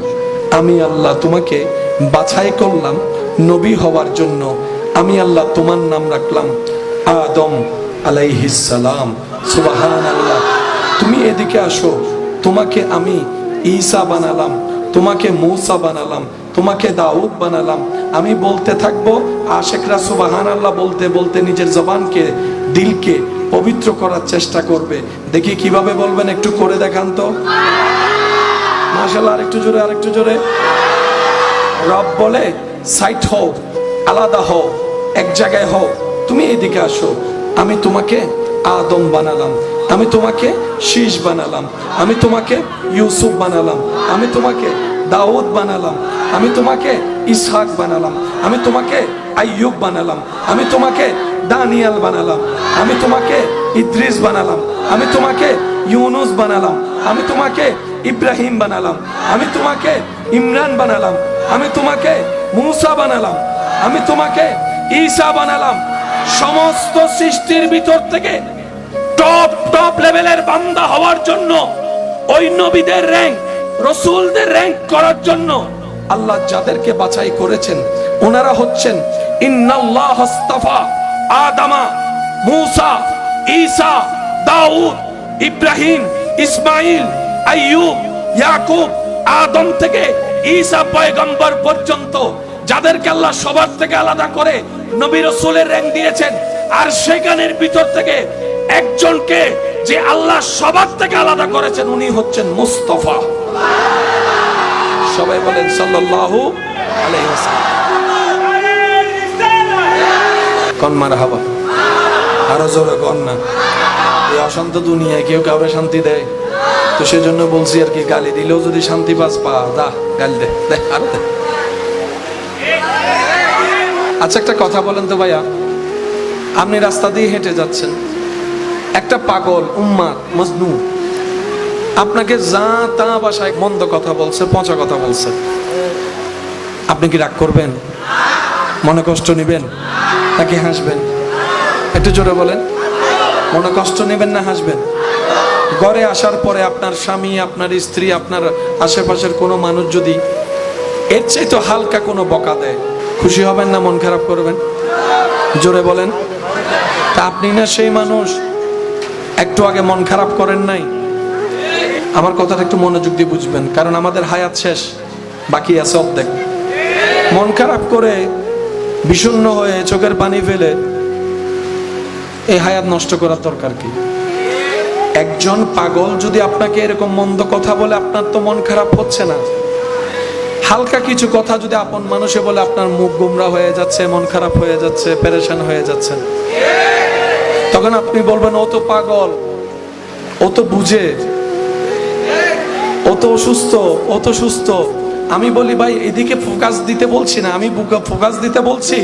আমি আল্লাহ তোমাকে বাছাই করলাম নবী হওয়ার জন্য, আমি আল্লাহ তোমার নাম রাখলাম আদম আলাইহিস সালাম। সুবহানাল্লাহ। তুমি এদিকে আসো, তোমাকে আমি ঈসা বানালাম, তোমাকে মূসা বানালাম, তোমাকে দাউদ বানালাম। আমি বলতে থাকবো, আশেকরা সুবহানাল্লাহ বলতে বলতে নিজের জবানকে, দিলকে পবিত্র করার চেষ্টা করবে। দেখি কিভাবে বলবেন, একটু করে দেখান তো। মাশাআল্লাহ, আরেকটু জোরে, আরেকটু জোরে। রব বলে সাইট হও, আলাদা হও, এক জায়গায় হও, তুমি এদিকে আসো, আমি তোমাকে আদম বানালাম, আমি তোমাকে শীষ বানালাম, আমি তোমাকে ইউসুফ বানালাম, আমি তোমাকে দাউদ বানালাম, আমি তোমাকে ইসহাক বানালাম, আমি তোমাকে আইয়ুব বানালাম, আমি তোমাকে দানিয়েল বানালাম, আমি তোমাকে ইদ্রিস বানালাম, আমি তোমাকে ইউনুস বানালাম, আমি তোমাকে ইব্রাহিম বানালাম, আমি তোমাকে ইমরান বানালাম, আমি তোমাকে মূসা বানালাম, আমি তোমাকে ঈসা বানালাম। সমস্ত সৃষ্টির ভিতর থেকে টপ টপ লেভেলের বান্দা হওয়ার জন্য, ওই নবীদের র‍্যাঙ্ক, রাসূলদের র‍্যাঙ্ক করার জন্য আল্লাহ যাদেরকে বাছাই করেছেন ওনারা হচ্ছেন ইন্নাল্লাহ আস্তাফা আদামা, মূসা, ঈসা, দাউদ, ইব্রাহিম, ইসমাইল, আইয়ুব, ইয়াকুব, আদম থেকে ঈসা পয়গম্বর পর্যন্ত যাদেরকে আল্লাহ সবার থেকে আলাদা করে নবী রাসূলের র‍্যাঙ্ক দিয়েছেন। আর সেখানের ভিতর থেকে একজনকে যে আল্লাহ সবার থেকে আলাদা করেছেন, উনি হচ্ছেন মুস্তাফা। সবাই বলেন সাল্লাল্লাহু আলাইহি ওয়াসাল্লাম। কোন মারহাবা, আরো জোরে কোন না। এই অশান্ত দুনিয়ায় কেউ কাউরে শান্তি দেয়? তো সেজন্য বলছি আর কি, গালি দিলেও যদি শান্তি পাস পা, দা গালি দে, দে আর দে। আচ্ছা একটা কথা বলেন তো ভাইয়া, আপনি রাস্তা দিয়ে হেঁটে যাচ্ছেন, একটা পাগল উম্মাদ মজনু আপনাকে যা তা ভাষায় মন্দ কথা বলছে, পচা কথা বলছে, আপনি কি রাগ করবেন? মনে কষ্ট নেবেন নাকি হাসবেন? একটু জোরে বলেন। মনে কষ্ট নেবেন না হাসবেন? ঘরে আসার পরে আপনার স্বামী, আপনার স্ত্রী, আপনার আশেপাশের কোনো মানুষ যদি এর চাইতে হালকা কোনো বকা দেয়, খুশি হবেন না মন খারাপ করবেন? জোরে বলেন। তা আপনি না সেই মানুষ, একটু আগে মন খারাপ করেন নাই? আমার কথাটা একটু মনোযোগ দিয়ে বুঝবেন, কারণ আমাদের হায়াত শেষ, বাকি আছে অর্ধেক। মন খারাপ করে বিষণ্ণ হয়ে চোখের পানি ফেলে এই হায়াত নষ্ট করার দরকার কি? একজন পাগল যদি আপনাকে এরকম মন্দ কথা বলে, আপনার তো মন খারাপ হচ্ছে না। হালকা কিছু কথা যদি আপন মানুষে বলে, আপনার মুখ গুমরা হয়ে যাচ্ছে, মন খারাপ হয়ে যাচ্ছে, পেরেশান হয়ে যাচ্ছে। তখন আপনি বলবেন ও তো পাগল, ও তো বুঝে, ও তো অসুস্থ, ও তো সুস্থ। আমি বলি ভাই, এদিকে ফোকাস দিতে বলছি না, আমি ফোকাস দিতে বলছি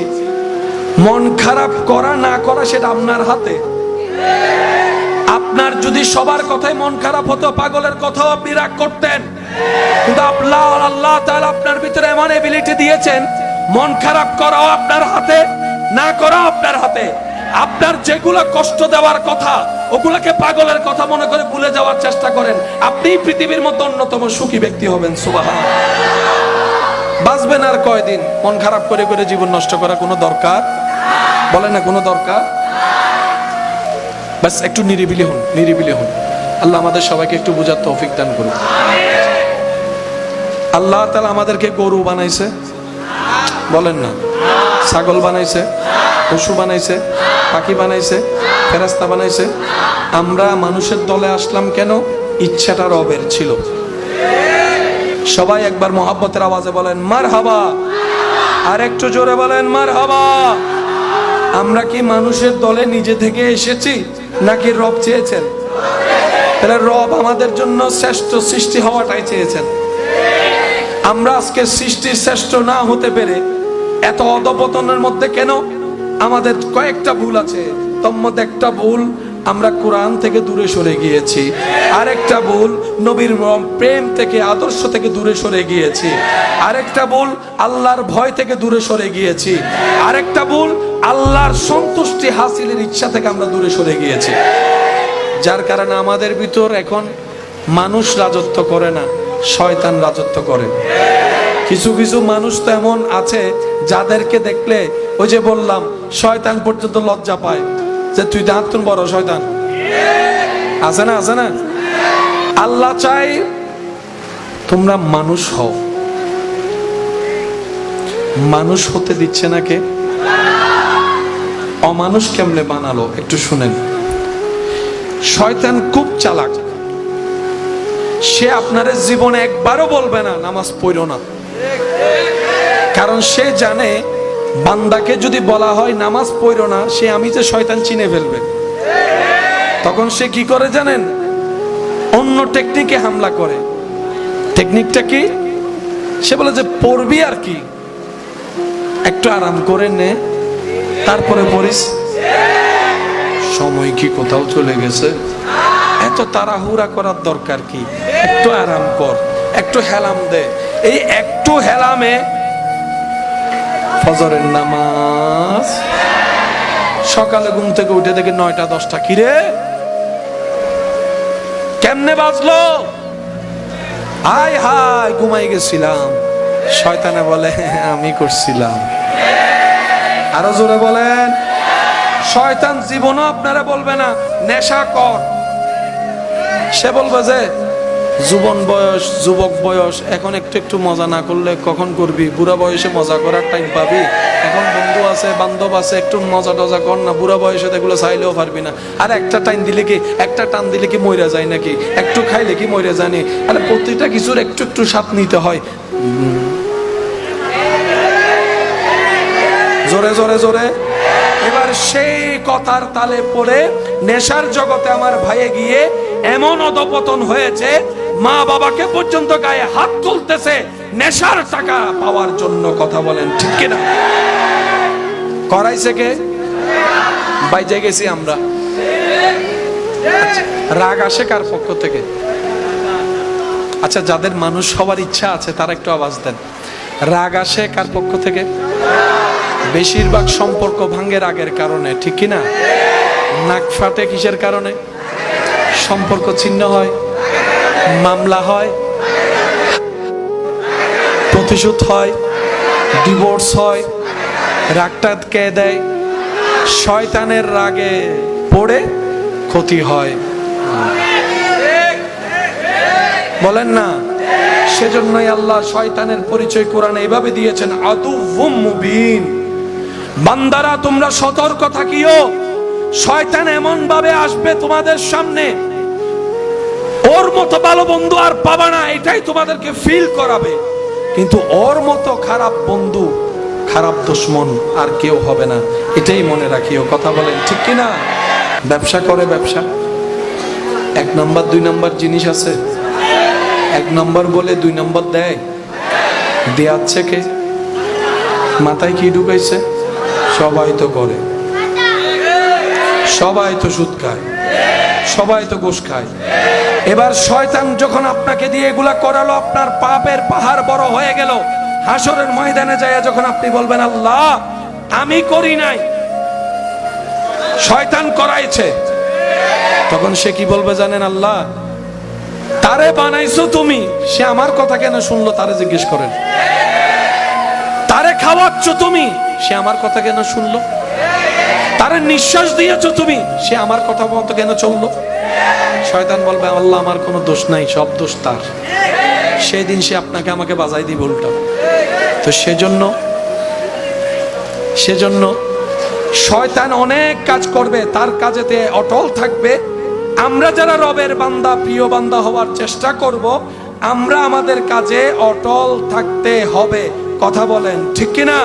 মন খারাপ করা না করা সেটা আপনার হাতে। আপনার যদি সবার কথায় মন খারাপ হতো, পাগলের কথাও আপনি রাগ করতেন, কিন্তু আল্লাহ তাআলা আপনার ভিতরে এমন এবিলিটি দিয়েছেন, মন খারাপ করাও আপনার হাতে, না করাও আপনার হাতে। আপনার যেগুলো কষ্ট দেওয়ার কথা, ওগুলোকে পাগলের কথা মনে করে ভুলে যাওয়ার চেষ্টা করেন, আপনি পৃথিবীর মধ্যে অন্যতম সুখী ব্যক্তি হবেন। সুবহানাল্লাহ। বাঁচবেন আর কয়দিন? মন খারাপ করে করে জীবন নষ্ট করা কোনো দরকার? বলেন না কোনো দরকার? বাস একটু নিরিবিলি হন, নিরিবিলি হন। আল্লাহ আমাদের সবাইকে একটু বোঝার তৌফিক দান করুন। আল্লাহ তাআলা আমাদেরকে গরু বানাইছে, বলেন না? ছাগল বানাইছে, পশু বানাইছে, পাখি বানাইছে, ফেরেশতা বানাইছে। আমরা মানুষের দলে আসলাম কেন? ইচ্ছাটা রবের ছিল। সবাই একবার মহব্বতের আওয়াজে বলেন মারহাবা, আর একটু জোরে বলেন মারহাবা। আমরা কি মানুষের দলে নিজে থেকে এসেছি, নাকি রব চেয়েছেন? তাহলে রব আমাদের জন্য শ্রেষ্ঠ সৃষ্টি হওয়াটাই চেয়েছেন। আমরা আজকে সৃষ্টির শ্রেষ্ঠ না হতে পেরে এত অধপতনের মধ্যে কেন? আমাদের কয়েকটা ভুল আছে। তোর মধ্যে একটা ভুল, আমরা কোরআন থেকে দূরে সরে গিয়েছি। আরেকটা ভুল, নবীর প্রেম থেকে, আদর্শ থেকে দূরে সরে গিয়েছি। আরেকটা ভুল, আল্লাহর ভয় থেকে দূরে সরে গিয়েছি। আরেকটা ভুল, আল্লাহর সন্তুষ্টি হাসিলের ইচ্ছা থেকে আমরা দূরে সরে গিয়েছি। যার কারণে আমাদের ভিতর এখন মানুষ রাজত্ব করে না, শয়তান রাজত্ব করে। কিছু কিছু মানুষ তো এমন আছে যাদেরকে দেখলে, ওই যে বললাম, শয়তান পর্যন্ত লজ্জা পায় যে তুই দাঁতন বড় শয়তান। আছে না? আছে না? আল্লাহ চাই তোমরা মানুষ হও। মানুষ হতে দিচ্ছে না কে? অমানুষ কেমনে বানালো একটু শুনেন। শয়তান খুব চালাক। সে আপনার জীবনে একবারও বলবে না নামাজ পড়ো না, কারণ সে জানে বান্দাকে যদি বলা হয় নামাজ পড়ো না, সে আমি যে শয়তান চিনে ফেলবে। তখন সে কি করে জানেন? অন্য টেকনিকে হামলা করে। টেকনিকটা কি? সে বলে যে পড়বি আর কি, একটু আরাম করে নে, তারপরে পড়িস। সময় কি কোথাও চলে গেছে? এত তাড়াহুড়া করার দরকার কি? একটু আরাম কর, একটু হেলাম দে। এই একটু হেলামে ফজরের নামাজ, সকালে ঘুম থেকে উঠে দেখে 9টা 10টা। কিরে কেমনে বাজলো? হায় হায় ঘুমাই গেছিলাম। শয়তানে বলে আমি করছিলাম। আরো জোরে বলেন। শয়তান জীবনও আপনারা বলবে না নেশা কর। সে বলবে যে যুবন বয়স, যুবক বয়স, এখন একটু একটু মজা না করলে কখন করবি? বুড়া বয়সে মজা করার টাইম পাবি? এখন বন্ধু আছে, বান্ধব আছে, একটু মজা টজা কর না। বুড়া বয়সে এগুলো চাইলেও পারবি না। আর একটা টাইম দিলে কি, একটা টান দিলে কি মইরা যায় নাকি? একটু খাইলে কি মইরা জানি? আরে প্রত্যেকটা কিছুর একটু একটু স্বাদ নিতে হয়। জোরে জোরে জোরে। এবার সেই কথার তালে পড়ে নেশার জগতে আমার ভাইয়ে গিয়ে এমন অধপতন হয়েছে, মা বাবাকে পর্যন্ত গায়ে হাত তুলতেছে নেশার টাকা পাওয়ার জন্য। কথা বলেন ঠিক কিনা? করাইছে কে? বাইজে গেছি আমরা। রাগ আসে কার পক্ষ থেকে? আচ্ছা, যাদের মানুষ হওয়ার ইচ্ছা আছে তারা একটু আওয়াজ দেন। রাগ আসে কার পক্ষ থেকে? বেশিরভাগ সম্পর্ক ভাঙ্গে রাগের কারণে, ঠিক কিনা? নাক ফাটে কিসের কারণে? সম্পর্ক ছিন্ন হয়, মামলা হয়, প্রতিশোধ হয়, ডিভোর্স হয়, রাগটা কে দেয়? শয়তানের রাগে পড়ে ক্ষতি হয়, বলেন না? সেজন্যই আল্লাহ শয়তানের পরিচয় কোরআনে এইভাবে দিয়েছেন, আদুউম মুবিন। বান্দারা তোমরা সতর্ক থাকিও, শয়তান এমন ভাবে আসবে তোমাদের সামনে, ওর মতো ভালো বন্ধু আর পাবা না, এটাই তোমাদেরকে ফিল করাবে। কিন্তু ওর মতো খারাপ বন্ধু, খারাপ দুশমন আর কেউ হবে না, এটাই মনে রাখিও। কথা বলেন ঠিক কিনা? ব্যবসা করে, ব্যবসা 1 নাম্বার 2 নাম্বার জিনিস আছে, 1 নাম্বার বলে 2 নাম্বার দেয়, দেয়াচ্ছে কে? মাথায় কি ঢুকাইছে? সবাই তো করে, সবাই তো সুদ খায়, সবাই তো ঘুষ খায়। এবার শয়তান যখন আপনাকে দিয়ে এগুলা করালো, আপনার পাপের পাহাড় বড় হয়ে গেল, হাসরের ময়দানে যায় যখন আপনি বলবেন আল্লাহ আমি করি নাই, শয়তান করাইছে, তখন সে কি বলবে জানেন? আল্লাহ তারে বানাইছো তুমি, সে আমার কথা কেন শুনলো? তারে জিজ্ঞেস করেন। তারে খাওয়াচ্ছ তুমি, সে আমার কথা কেন শুনলো? তারে নিঃশ্বাস দিয়েছো তুমি, সে আমার কথা মতো কেন চললো? শয়তান বলবে আল্লাহ আমার কোনো দোষ নাই, সব দোষ তার। সেই দিন সে আপনাকে আমাকে বাজাই দিবে উল্টা। তো সেজন্য শয়তান অনেক কাজ করবে, তার কাজেতে অটল থাকবে। আমরা যারা রবের বান্দা, প্রিয় বান্দা হওয়ার চেষ্টা করব, আমরা আমাদের কাজে অটল থাকতে হবে। কথা বলেন ঠিক কিনা?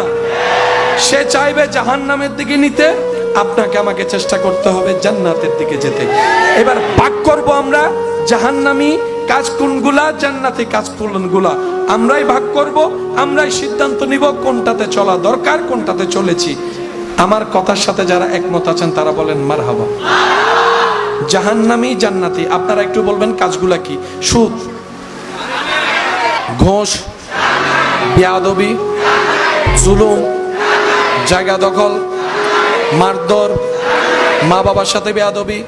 সে চাইবে জাহান্নামের দিকে নিতে, আপনাকে আমাকে চেষ্টা করতে হবে জান্নাতের দিকে যেতে। এবার ভাগ করব আমরা, জাহান্নামী কাজ কোনগুলা, জান্নাতি কাজ কোনগুলা, আমরাই ভাগ করব, আমরাই সিদ্ধান্ত নিব কোনটাতে চলা দরকার, কোনটাতে চলেছি। আমার কথার সাথে যারা একমত আছেন তারা বলেন মারহাবা। জাহান্নামী জান্নাতি, আপনারা একটু বলবেন কাজগুলা কি? সুদ, ঘুষ, বেয়াদবি, জুলুম, জায়গা দখল, মারধর, মা বাবার সাথে বেয়াদবি,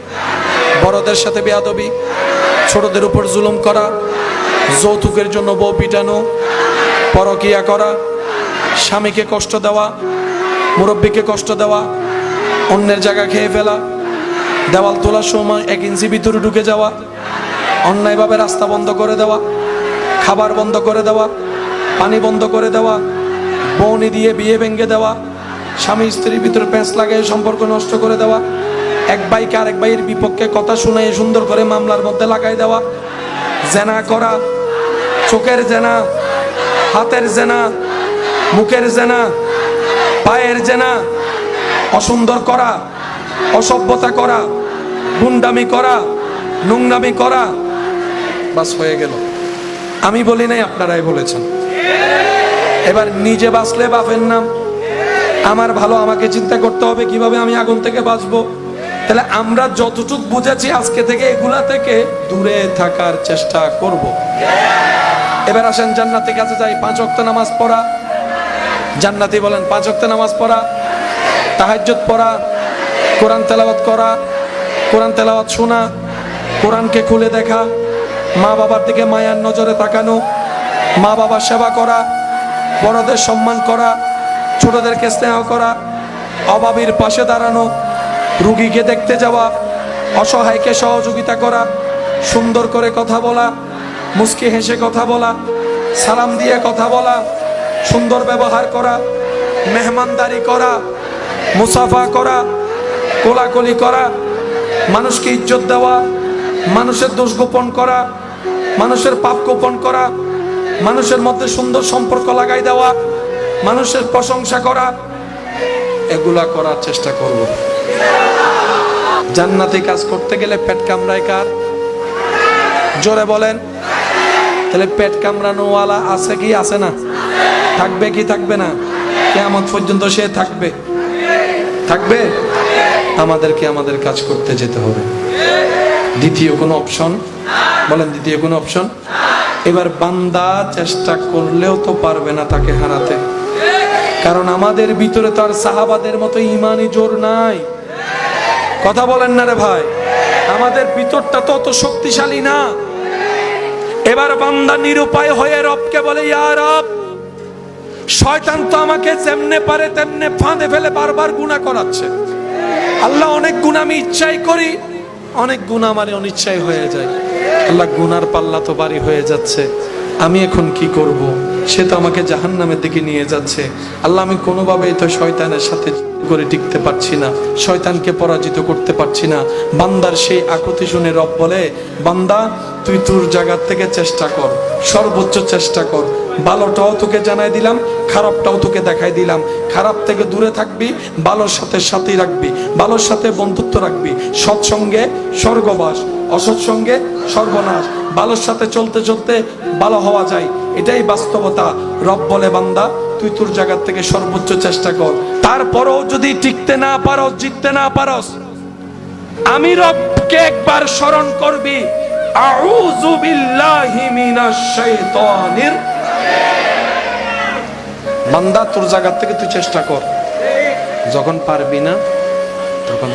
বড়দের সাথে বেয়াদবি, ছোটদের উপর জুলুম করা, যৌতুকের জন্য বউ পিটানো, পরকিয়া করা, স্বামীকে কষ্ট দেওয়া, মুরব্বীকে কষ্ট দেওয়া, অন্যের জায়গা খেয়ে ফেলা, দেওয়াল তোলার সময় 1 ইঞ্চি ভিতরে ঢুকে যাওয়া, অন্যায়ভাবে রাস্তা বন্ধ করে দেওয়া, খাবার বন্ধ করে দেওয়া, পানি বন্ধ করে দেওয়া, বউনি দিয়ে বিয়ে ভেঙে দেওয়া, স্বামী স্ত্রীর ভিতরে পেঁচ লাগিয়ে সম্পর্ক নষ্ট করে দেওয়া, এক ভাইকে আরেক ভাইয়ের বিপক্ষে কথা শুনাই সুন্দর করে মামলার মধ্যে লাগাই দেওয়া, জেনা করা, চোখের জেনা, হাতের জেনা, মুখের জেনা, পায়ের জেনা, অসুন্দর করা, অসভ্যতা করা, গুন্ডামি করা, নোংরামি করা, বাস হয়ে গেল। আমি বলি নাই, আপনারাই বলেছেন। এবার নিজে বাঁচলে বাপের নাম, আমার ভালো, আমাকে চিন্তা করতে হবে কিভাবে আমি আগুন থেকে বাঁচবো। তাহলে আমরা যতটুকু বুঝেছি আজকে থেকে এগুলা থেকে দূরে থাকার চেষ্টা করব। এবার আসেন জান্নাতের কাছে যাই। 5 ওয়াক্ত নামাজ পড়া, জান্নাতি বলেন 5 ওয়াক্ত নামাজ পড়া, তাহাজ্জুদ পড়া, কোরআন তেলাওয়াত করা, কোরআন তেলাওয়াত শোনা, কোরআনকে খুলে দেখা, মা বাবার দিকে মায়ার নজরে তাকানো, মা বাবার সেবা করা, বড়দের সম্মান করা, ছোটদেরকে স্নেহ করা, অভাবীর পাশে দাঁড়ানো, রুগীকে দেখতে যাওয়া, অসহায়কে সহযোগিতা করা, সুন্দর করে কথা বলা, মুস্কি হেসে কথা বলা, সালাম দিয়ে কথা বলা, সুন্দর ব্যবহার করা, মেহমানদারি করা, মুসাফা করা, কোলাকুলি করা, মানুষকে ইজ্জত দেওয়া, মানুষের দোষ গোপন করা, মানুষের পাপ গোপন করা, মানুষের মধ্যে সুন্দর সম্পর্ক লাগাই দেওয়া, মানুষের প্রশংসা করা, এগুলা করার চেষ্টা করব। জান্নাতি কাজ করতে গেলে পেট কামড়ায় কার? জোরে বলেন। তাহলে পেট কামড়ানোওয়ালা আছে কি আছে না? থাকবে কি থাকবে না? কিয়ামত পর্যন্ত সে থাকবে, থাকবে। আমাদেরকে আমাদের কাজ করতে যেতে হবে। দ্বিতীয় কোনো অপশন বলেন? দ্বিতীয় কোনো অপশন? এবার বান্দা চেষ্টা করলেও তো পারবে না তাকে হারাতে, কারণ আমাদের ভিতরে তো আর সাহাবাদের মতো ইমানি জোর নাই। কথা বলেন না রে ভাই? আমাদের ভিতরটা তো অত শক্তিশালী না। এবার বান্দা নিরুপায় হয়ে রবকে বলে, ইয়া রব, শয়তান তো আমাকে যেমনে পারে তেমনে ফাঁদে ফেলে বারবার গুনাহ করাচ্ছে, আল্লাহ অনেক গুনাহ আমি ইচ্ছাই করি, অনেক গুনাহ আমার অনিচ্ছাই হয়ে যায়। আল্লাহ গুনার পাল্লা তো ভারী হয়ে যাচ্ছে, আমি এখন কি করব? সে তো আমাকে জাহান্নামের দিকে নিয়ে যাচ্ছে। আল্লাহ আমি কোনোভাবেই তো শয়তানের সাথে করে টিকতে পারছি না, শয়তানকে পরাজিত করতে পারছি না। বান্দার সেই আকুতি শুনে রব বলে, বান্দা তুই তোর জায়গা থেকে চেষ্টা কর, সর্বোচ্চ চেষ্টা কর। ভালোটাও তোকে জানাই দিলাম, খারাপটাও তোকে দেখাই দিলাম। খারাপ থেকে দূরে থাকবি, ভালোর সাথে সাথী রাখবি, ভালোর সাথে বন্ধুত্ব রাখবি। সৎসঙ্গে স্বর্গবাস, অসৎ সঙ্গে সর্বনাশ। ভালোর সাথে চলতে চলতে ভালো হওয়া যায়, এটাই বাস্তবতা। রব বলে, বান্দা তুই তোর জায়গা থেকে সর্বোচ্চ চেষ্টা কর। তারপরও যদি টিকতে না পারো, জিততে না পারস, আমি রবকে একবার স্মরণ করবি, আউযু বিল্লাহি মিনাশ শাইতানির। বান্দা তোর জায়গা থেকে তুই চেষ্টা কর, যখন পারবি না তখন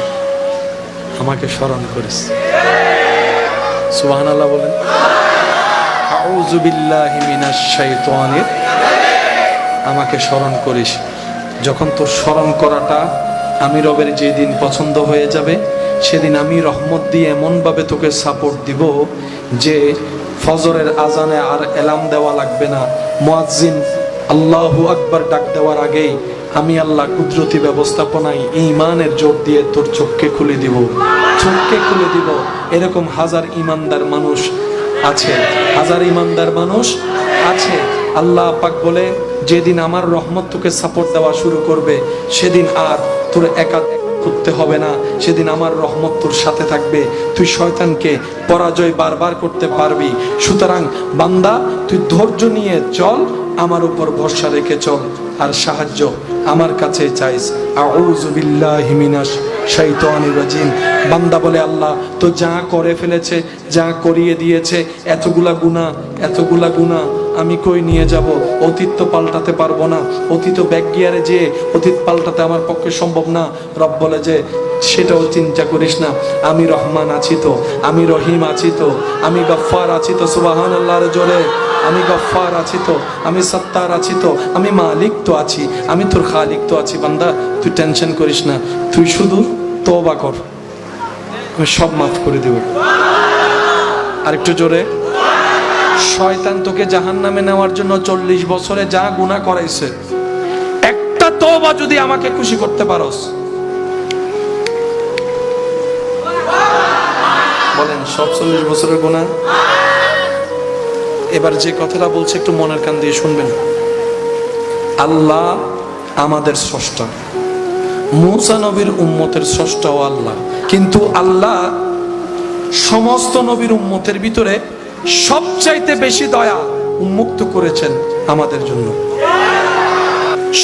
আমাকে স্মরণ করিস। সুবহানাল্লাহ বলেন। আউযু বিল্লাহি মিনাশ শাইতানির, আমাকে স্মরণ করিস। যখন তোর স্মরণ করাটা আমি রবের যেদিন পছন্দ হয়ে যাবে, সেদিন আমি রহমত দিয়ে এমনভাবে তোকে সাপোর্ট দিব যে ফজরের আজানে আর এলার্ম দেওয়া লাগবে না। মুয়াজ্জিন আল্লাহু আকবার ডাক দেওয়ার আগেই আমি আল্লাহ কুদরতি ব্যবস্থাপনায় ঈমানের জোর দিয়ে তোর চোখকে খুলে দিব, চোখকে খুলে দিব। এরকম হাজার ঈমানদার মানুষ আছে, হাজার ঈমানদার মানুষ আছে। আল্লাহ পাক বলে, যেদিন আমার রহমত তোকে সাপোর্ট দেওয়া শুরু করবে, সেদিন আর তোর একা করতে হবে না, সেদিন আমার রহমত তোর সাথে থাকবে। তুই শয়তানকে পরাজয় বারবার করতে পারবি। সুতরাং বান্দা তুই ধৈর্য নিয়ে চল, আমার উপর ভরসা রেখে চল, আর সাহায্য আমার কাছে চাইস। আউযু বিল্লাহি মিনাশ শাইতানির রাজিম। বান্দা বলে, আল্লাহ তো যা করে ফেলেছে, যা করিয়ে দিয়েছে, এতগুলা গুনাহ আমি কই নিয়ে যাব? অতীত তো পাল্টাতে পারবো না, অতীত ব্যাক গিয়ারে যে অতীত পাল্টাতে আমার পক্ষে সম্ভব না। রব বলে যে সেটাও চিন্তা করিস না, আমি রহমান আছি তো, আমি রহিম আছি তো, আমি গফফার আছি তো। সুবহানাল্লাহর জোরে। আমি গফফার আছি তো, আমি সত্তার আছি তো, আমি মালিক তো আছি, আমি তোর খালিক তো আছি। বান্দা তুই টেনশন করিস না, তুই শুধু তওবা কর, আমি সব মাফ করে দেব। আরেকটু জোরে। শয়তান তোকে জাহান্নামে নেওয়ার জন্য 40 বছরে যা গুনাহ করাইছে, একটা তওবা যদি আমাকে খুশি করতে পারোস, বলেন সব 40 বছরের গুনাহ। এবার যে কথাটা বলছে একটু মনের কান দিয়ে শুনবেন। আল্লাহ আমাদের স্রষ্টা, মূসা নবীর উম্মতের স্রষ্টাও আল্লাহ, কিন্তু আল্লাহ সমস্ত নবীর উম্মতের ভিতরে সবচাইতে বেশি দয়া উন্মুক্ত করেছেন আমাদের জন্য।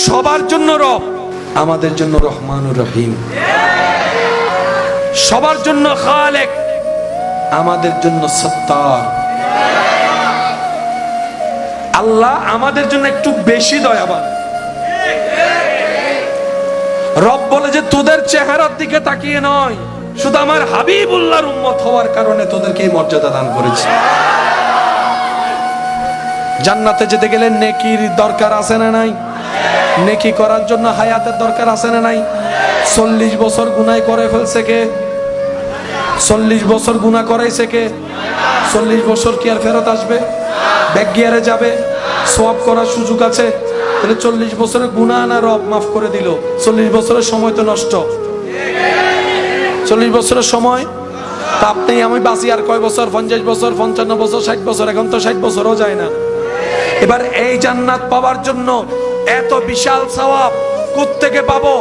সবার জন্য রব, আমাদের জন্য রহমানুর রহিম। সবার জন্য খালেক, আমাদের জন্য সত্তার। আল্লাহ আমাদের জন্য একটু বেশি দয়াবান। রব বলে যে তোদের চেহারার দিকে তাকিয়ে নয়, শুধু আমার হাবিবুল্লাহর উম্মত হওয়ার কারণে তোদেরকে এই মর্যাদা দান করেছি। জান্নাতে যেতে গেলে নেকির দরকার আছে না নাই? নেকি করার জন্য হায়াতের দরকার আছে না নাই? 40 বছর গুনাহ করে ফেলছে কে? 40 বছর গুনাহ করাইছে কে? 40 বছর কি আর ফেরত আসবে? ব্যাক গিয়ারে যাবে? সওয়াব করার সুযোগ আছে? তাহলে 40 বছরের গুনাহ না রব মাফ করে দিল? 40 বছরের সময় তো নষ্ট। 40 বছরের সময় তা আপনি আমি বাঁচি আর কয় বছর? 50 বছর, 55 বছর, 60 বছর। এখন তো 60 বছরও যায় না। এবার এই জান্নাত পাওয়ার জন্য এত বিশাল সওয়াব কোত্থেকে পাবো?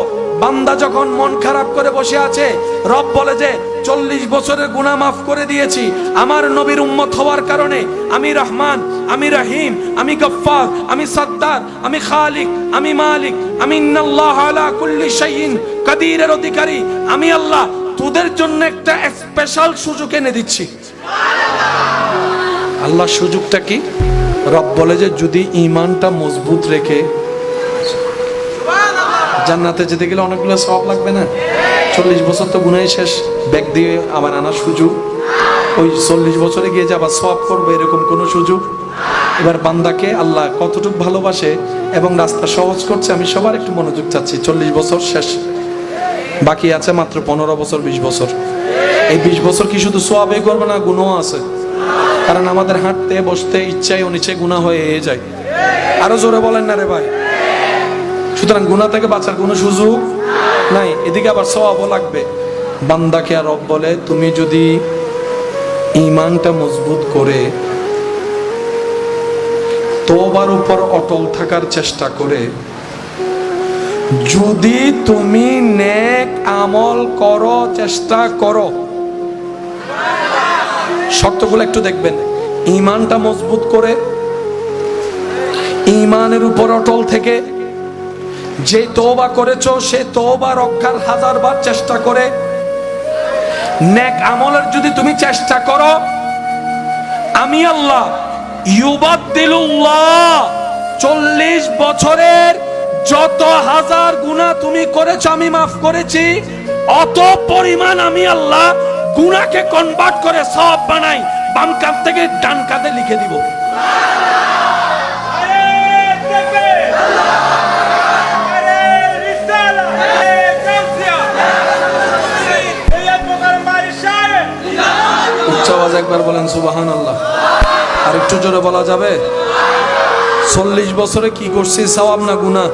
বান্দা যখন মন খারাপ করে বসে আছে, রব বলে যে 40 বছরের গুনাহ মাফ করে দিয়েছি আমার নবীর উম্মত হওয়ার কারণে। আমি রহমান, আমি রহিম, আমি গফফার, আমি সত্তার, আমি খালিক, আমি মালিক, আমি ইন্নাল্লাহ আলা কুল্লি শাইইন কাদিরের অধিকারী। আমি আল্লাহ তোদের জন্য একটা স্পেশাল সুযোগ এনে দিচ্ছি। আল্লাহ সুযোগটা কি? রব বলে যে যদি ঈমানটা মজবুত রেখে জান্নাতে যেতে গেলে অনেকগুলো সওয়াব লাগবে না? 40 বছর তো গুনাহ শেষ, ব্যাক দিয়ে আবার আনার সুযোগ, ওই 40 বছরে গিয়ে যে আবার সওয়াব করবে এরকম কোনো সুযোগ। এবার বান্দাকে আল্লাহ কতটুকু ভালোবাসে এবং রাস্তা সহজ করছে, আমি সবার একটু মনোযোগ চাচ্ছি। 40 বছর শেষ, বাকি আছে মাত্র 15 বছর 20 বছর। এই 20 বছর কি শুধু সওয়াবে করবে না, গুনাহ আছে। কারণ আমাদের হাঁটতে বসতে ইচ্ছায় অনিচ্ছায় গুনাহ হয়ে যায়। আরো জোরে বলেন না রে ভাই। সুতরাং গুনাহ থেকে বাঁচার কোনো সুযোগ নাই। এদিকে আবার সওয়াবও লাগবে। বান্দাকে আর রব বলে, তুমি যদি ঈমানটা মজবুত করে তওবার উপর অটল থাকার চেষ্টা করে যদি তুমি নেক আমল করো, চেষ্টা করো, শর্তগুলো একটু দেখবেন। ঈমানটা মজবুত করে, ঈমানের উপর অটল থেকে যে তওবা করেছো সে তওবা রক্ষার 1000 বার চেষ্টা করে নেক আমলের যদি তুমি চেষ্টা করো, আমি আল্লাহ ইউবাদদিলুল্লাহ 40 বছরের যত 1000 গুনাহ তুমি করেছো আমি মাফ করেছি, অত পরিমাণ আমি আল্লাহ গুনাহকে কনভার্ট করে সওয়াব বানাই, বাম কাঁধ থেকে ডান কাঁধে লিখে দিব। উচ্চ আওয়াজে একবার বলেন সুবহানাল্লাহ। আর একটু জোরে বলা যাবে? 40 বছরে কি করছি, সওয়াব না গুনাহ?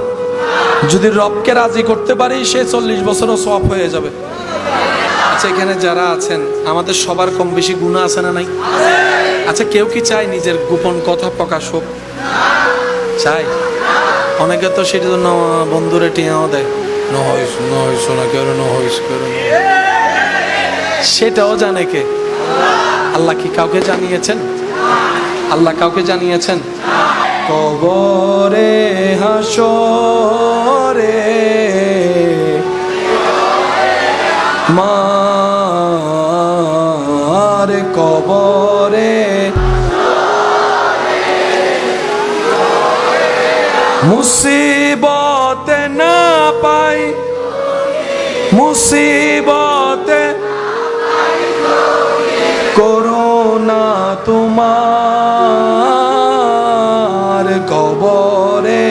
যদি রবকে রাজি করতে পারি সে 40 বছরও সওয়াব হয়ে যাবে। আচ্ছা, এখানে যারা আছেন আমাদের সবার কম বেশি গুনাহ আছে না নাই? আচ্ছা, কেউ কি চায় নিজের গোপন কথা প্রকাশ হোক? চাই। অনেকে তো সেটা জন্য বন্ধুরে টিয়াও দেয়, সেটাও জানে কে? আল্লাহ কি কাউকে জানিয়েছেন? আল্লাহ কাউকে জানিয়েছেন? কবরে হাসরে মার কবরে মুসিবত না পাই, মুসিবত করোনা তোমার কবরে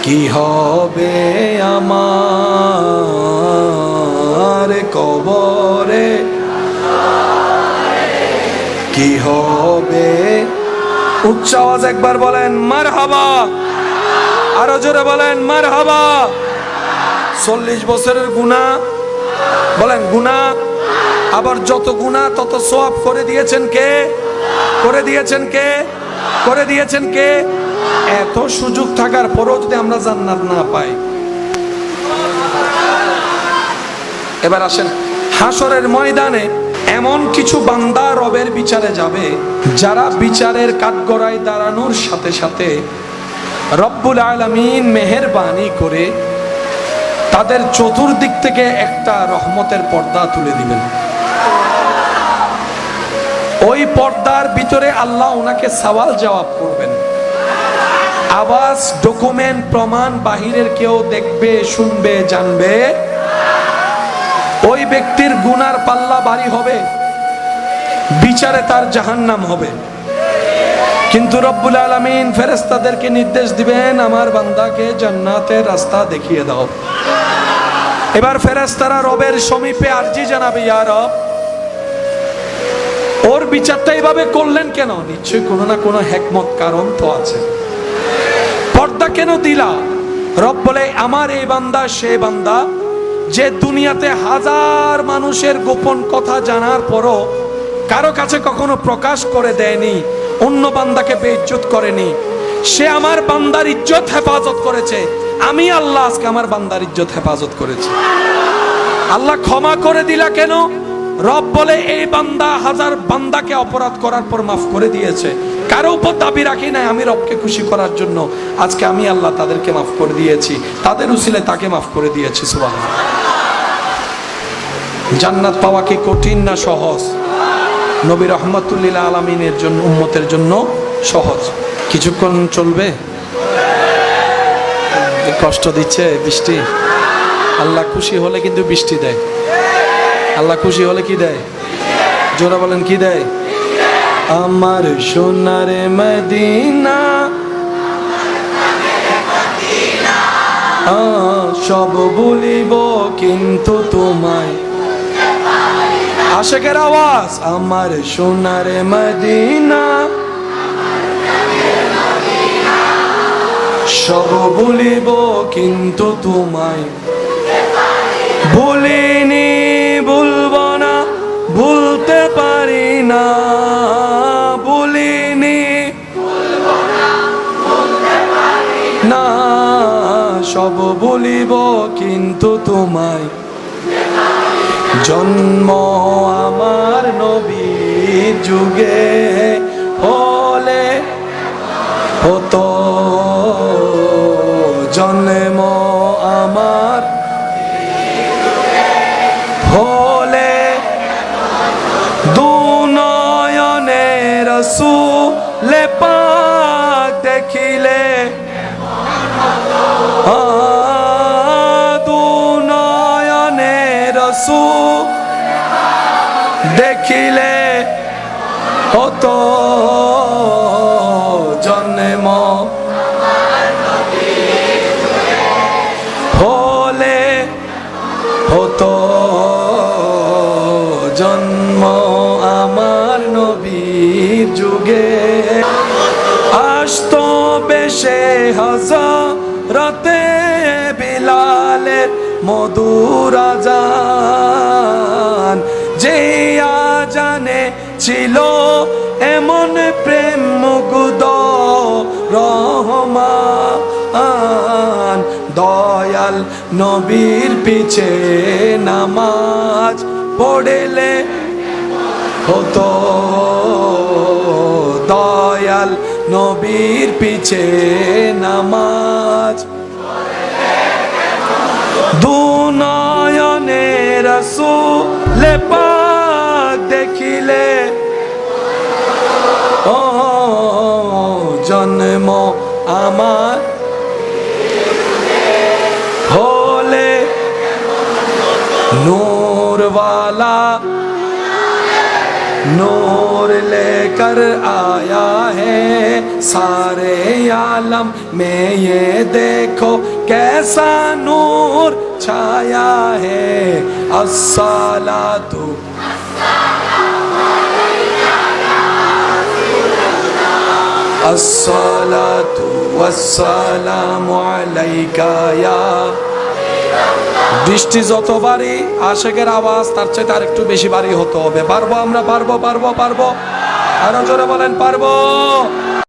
কি হবে আমার কবরে কি হবে? উচ্চ আওয়াজ একবার বলেন মারহাবা। আরো জোরে বলেন মারহাবা। 40 বছরের গুনাহ, বলেন গুনাহ, আবার যত গুনাহ তত সওয়াব করে দিয়েছেন কে? করে দিয়েছেন কে? করে দিয়েছেন কে? এত সুযোগ থাকার পরেও যদি আমরা জান্নাত না পাই। এবার আসেন, হাসরের ময়দানে এমন কিছু বান্দা রবের বিচারে যাবে যারা বিচারের কাঠগড়ায় দাঁড়ানোর সাথে সাথে রব্বুল আলামিন মেহেরবানি করে তাদের চতুর্দিক থেকে একটা রহমতের পর্দা তুলে দিবেন। ওই পর্দার ভিতরে আল্লাহ ওনাকে সওয়াল জবাব করবেন। আওয়াজ, ডকুমেন্ট, প্রমাণ বাহিরের কেউ দেখবে, শুনবে, জানবে? ওই ব্যক্তির গুনার পাল্লা ভারী হবে, বিচারে তার জাহান্নাম হবে। কিন্তু রব্বুল আলামিন ফেরেশতাদেরকে নির্দেশ দিবেন, আমার বান্দাকে জান্নাতের রাস্তা দেখিয়ে দাও। এবার ফেরেশতারা রবের সমীপে আরজি জানাবে, ইয়া রব, ওর বিচারটা এইভাবে করলেন কেন? নিশ্চয়ই কোনো না কোনো হিকমত, কারণ তো আছে। পর্দা কেন দিলা? রব বলে, আমার এই বান্দা সে বান্দা যে দুনিয়াতে 1000 মানুষের গোপন কথা জানার পরও কারো কাছে কখনো প্রকাশ করে দেয়নি, অন্য বান্দাকে বেইজ্জত করেনি। সে আমার বান্দার ইজ্জত হেফাজত করেছে। আমি আল্লাহ আজকে আমার বান্দার ইজ্জত হেফাজত করেছি। আল্লাহ ক্ষমা করে দিলা কেন? রব বলে, এই বান্দা 1000 বান্দাকে অপরাধ করার পর মাফ করে দিয়েছে। কারো উপর দাবি রাখি নাই, আমি রবকে খুশি করার জন্য আজকে আমি আল্লাহ তাদেরকে মাফ করে দিয়েছি, তাদের উসিলে তাকে মাফ করে দিয়েছি। সুবহানাল্লাহ। জান্নাত পাওয়া কি কঠিন না সহজ? নবী রাহমাতুল লিল আলামিনের জন্য, উম্মতের জন্য সহজ। কিছুক্ষণ চলবে, কষ্ট দিচ্ছে বৃষ্টি। আল্লাহ খুশি হলে কিন্তু বৃষ্টি দেয়। আল্লাহ খুশি হলে কি দেয়? জোরা বলেন, কি দেয়? আমার সোনার মদিনা, সব ভুলিব কিন্তু তোমায়। আশিকের আওয়াজ, আমার সোনার মদিনা, সব ভুলিব কিন্তু তোমায়। ভুলিনি, ভুলব না, ভুলতে পারি না। ভুলিনি না, সব ভুলিব কিন্তু তোমায়। জন্ম আমার নবীর যুগে হলে হতো, জন্ম আমার হলে দু নয়নে রাসূল পাক দেখিলে, দু নয়নে রাসূল দেখিলে হতো, জন্ম হলে হতো, জন্ম আমার নবীর যুগে। আসতো বেশে হযরতে বিলালের মধুর আযান, যে আযানে ছিল এমন প্রেম মুগ্ধ রহমান। দয়াল নবীর পিছে নামাজ পড়লে হতো, দয়াল নবীর পিছে নামাজ। দু নয়নে রাসূল পাক দেখিলে, ও জন্ম আমার হলে नूर वाला नूर लेकर आया है सारे आलम में, ये देखो कैसा नूर छाया है। अस्सलातु अस्सलातु वस्सलामु अलैका या। বৃষ্টি যত বাড়ি আশিকের আওয়াজ তার চাইতে আর একটু বেশি বাড়ি হতে হবে। পারবো আমরা, পারবো পারবো পারবো, আরো জোরে বলেন পারবো।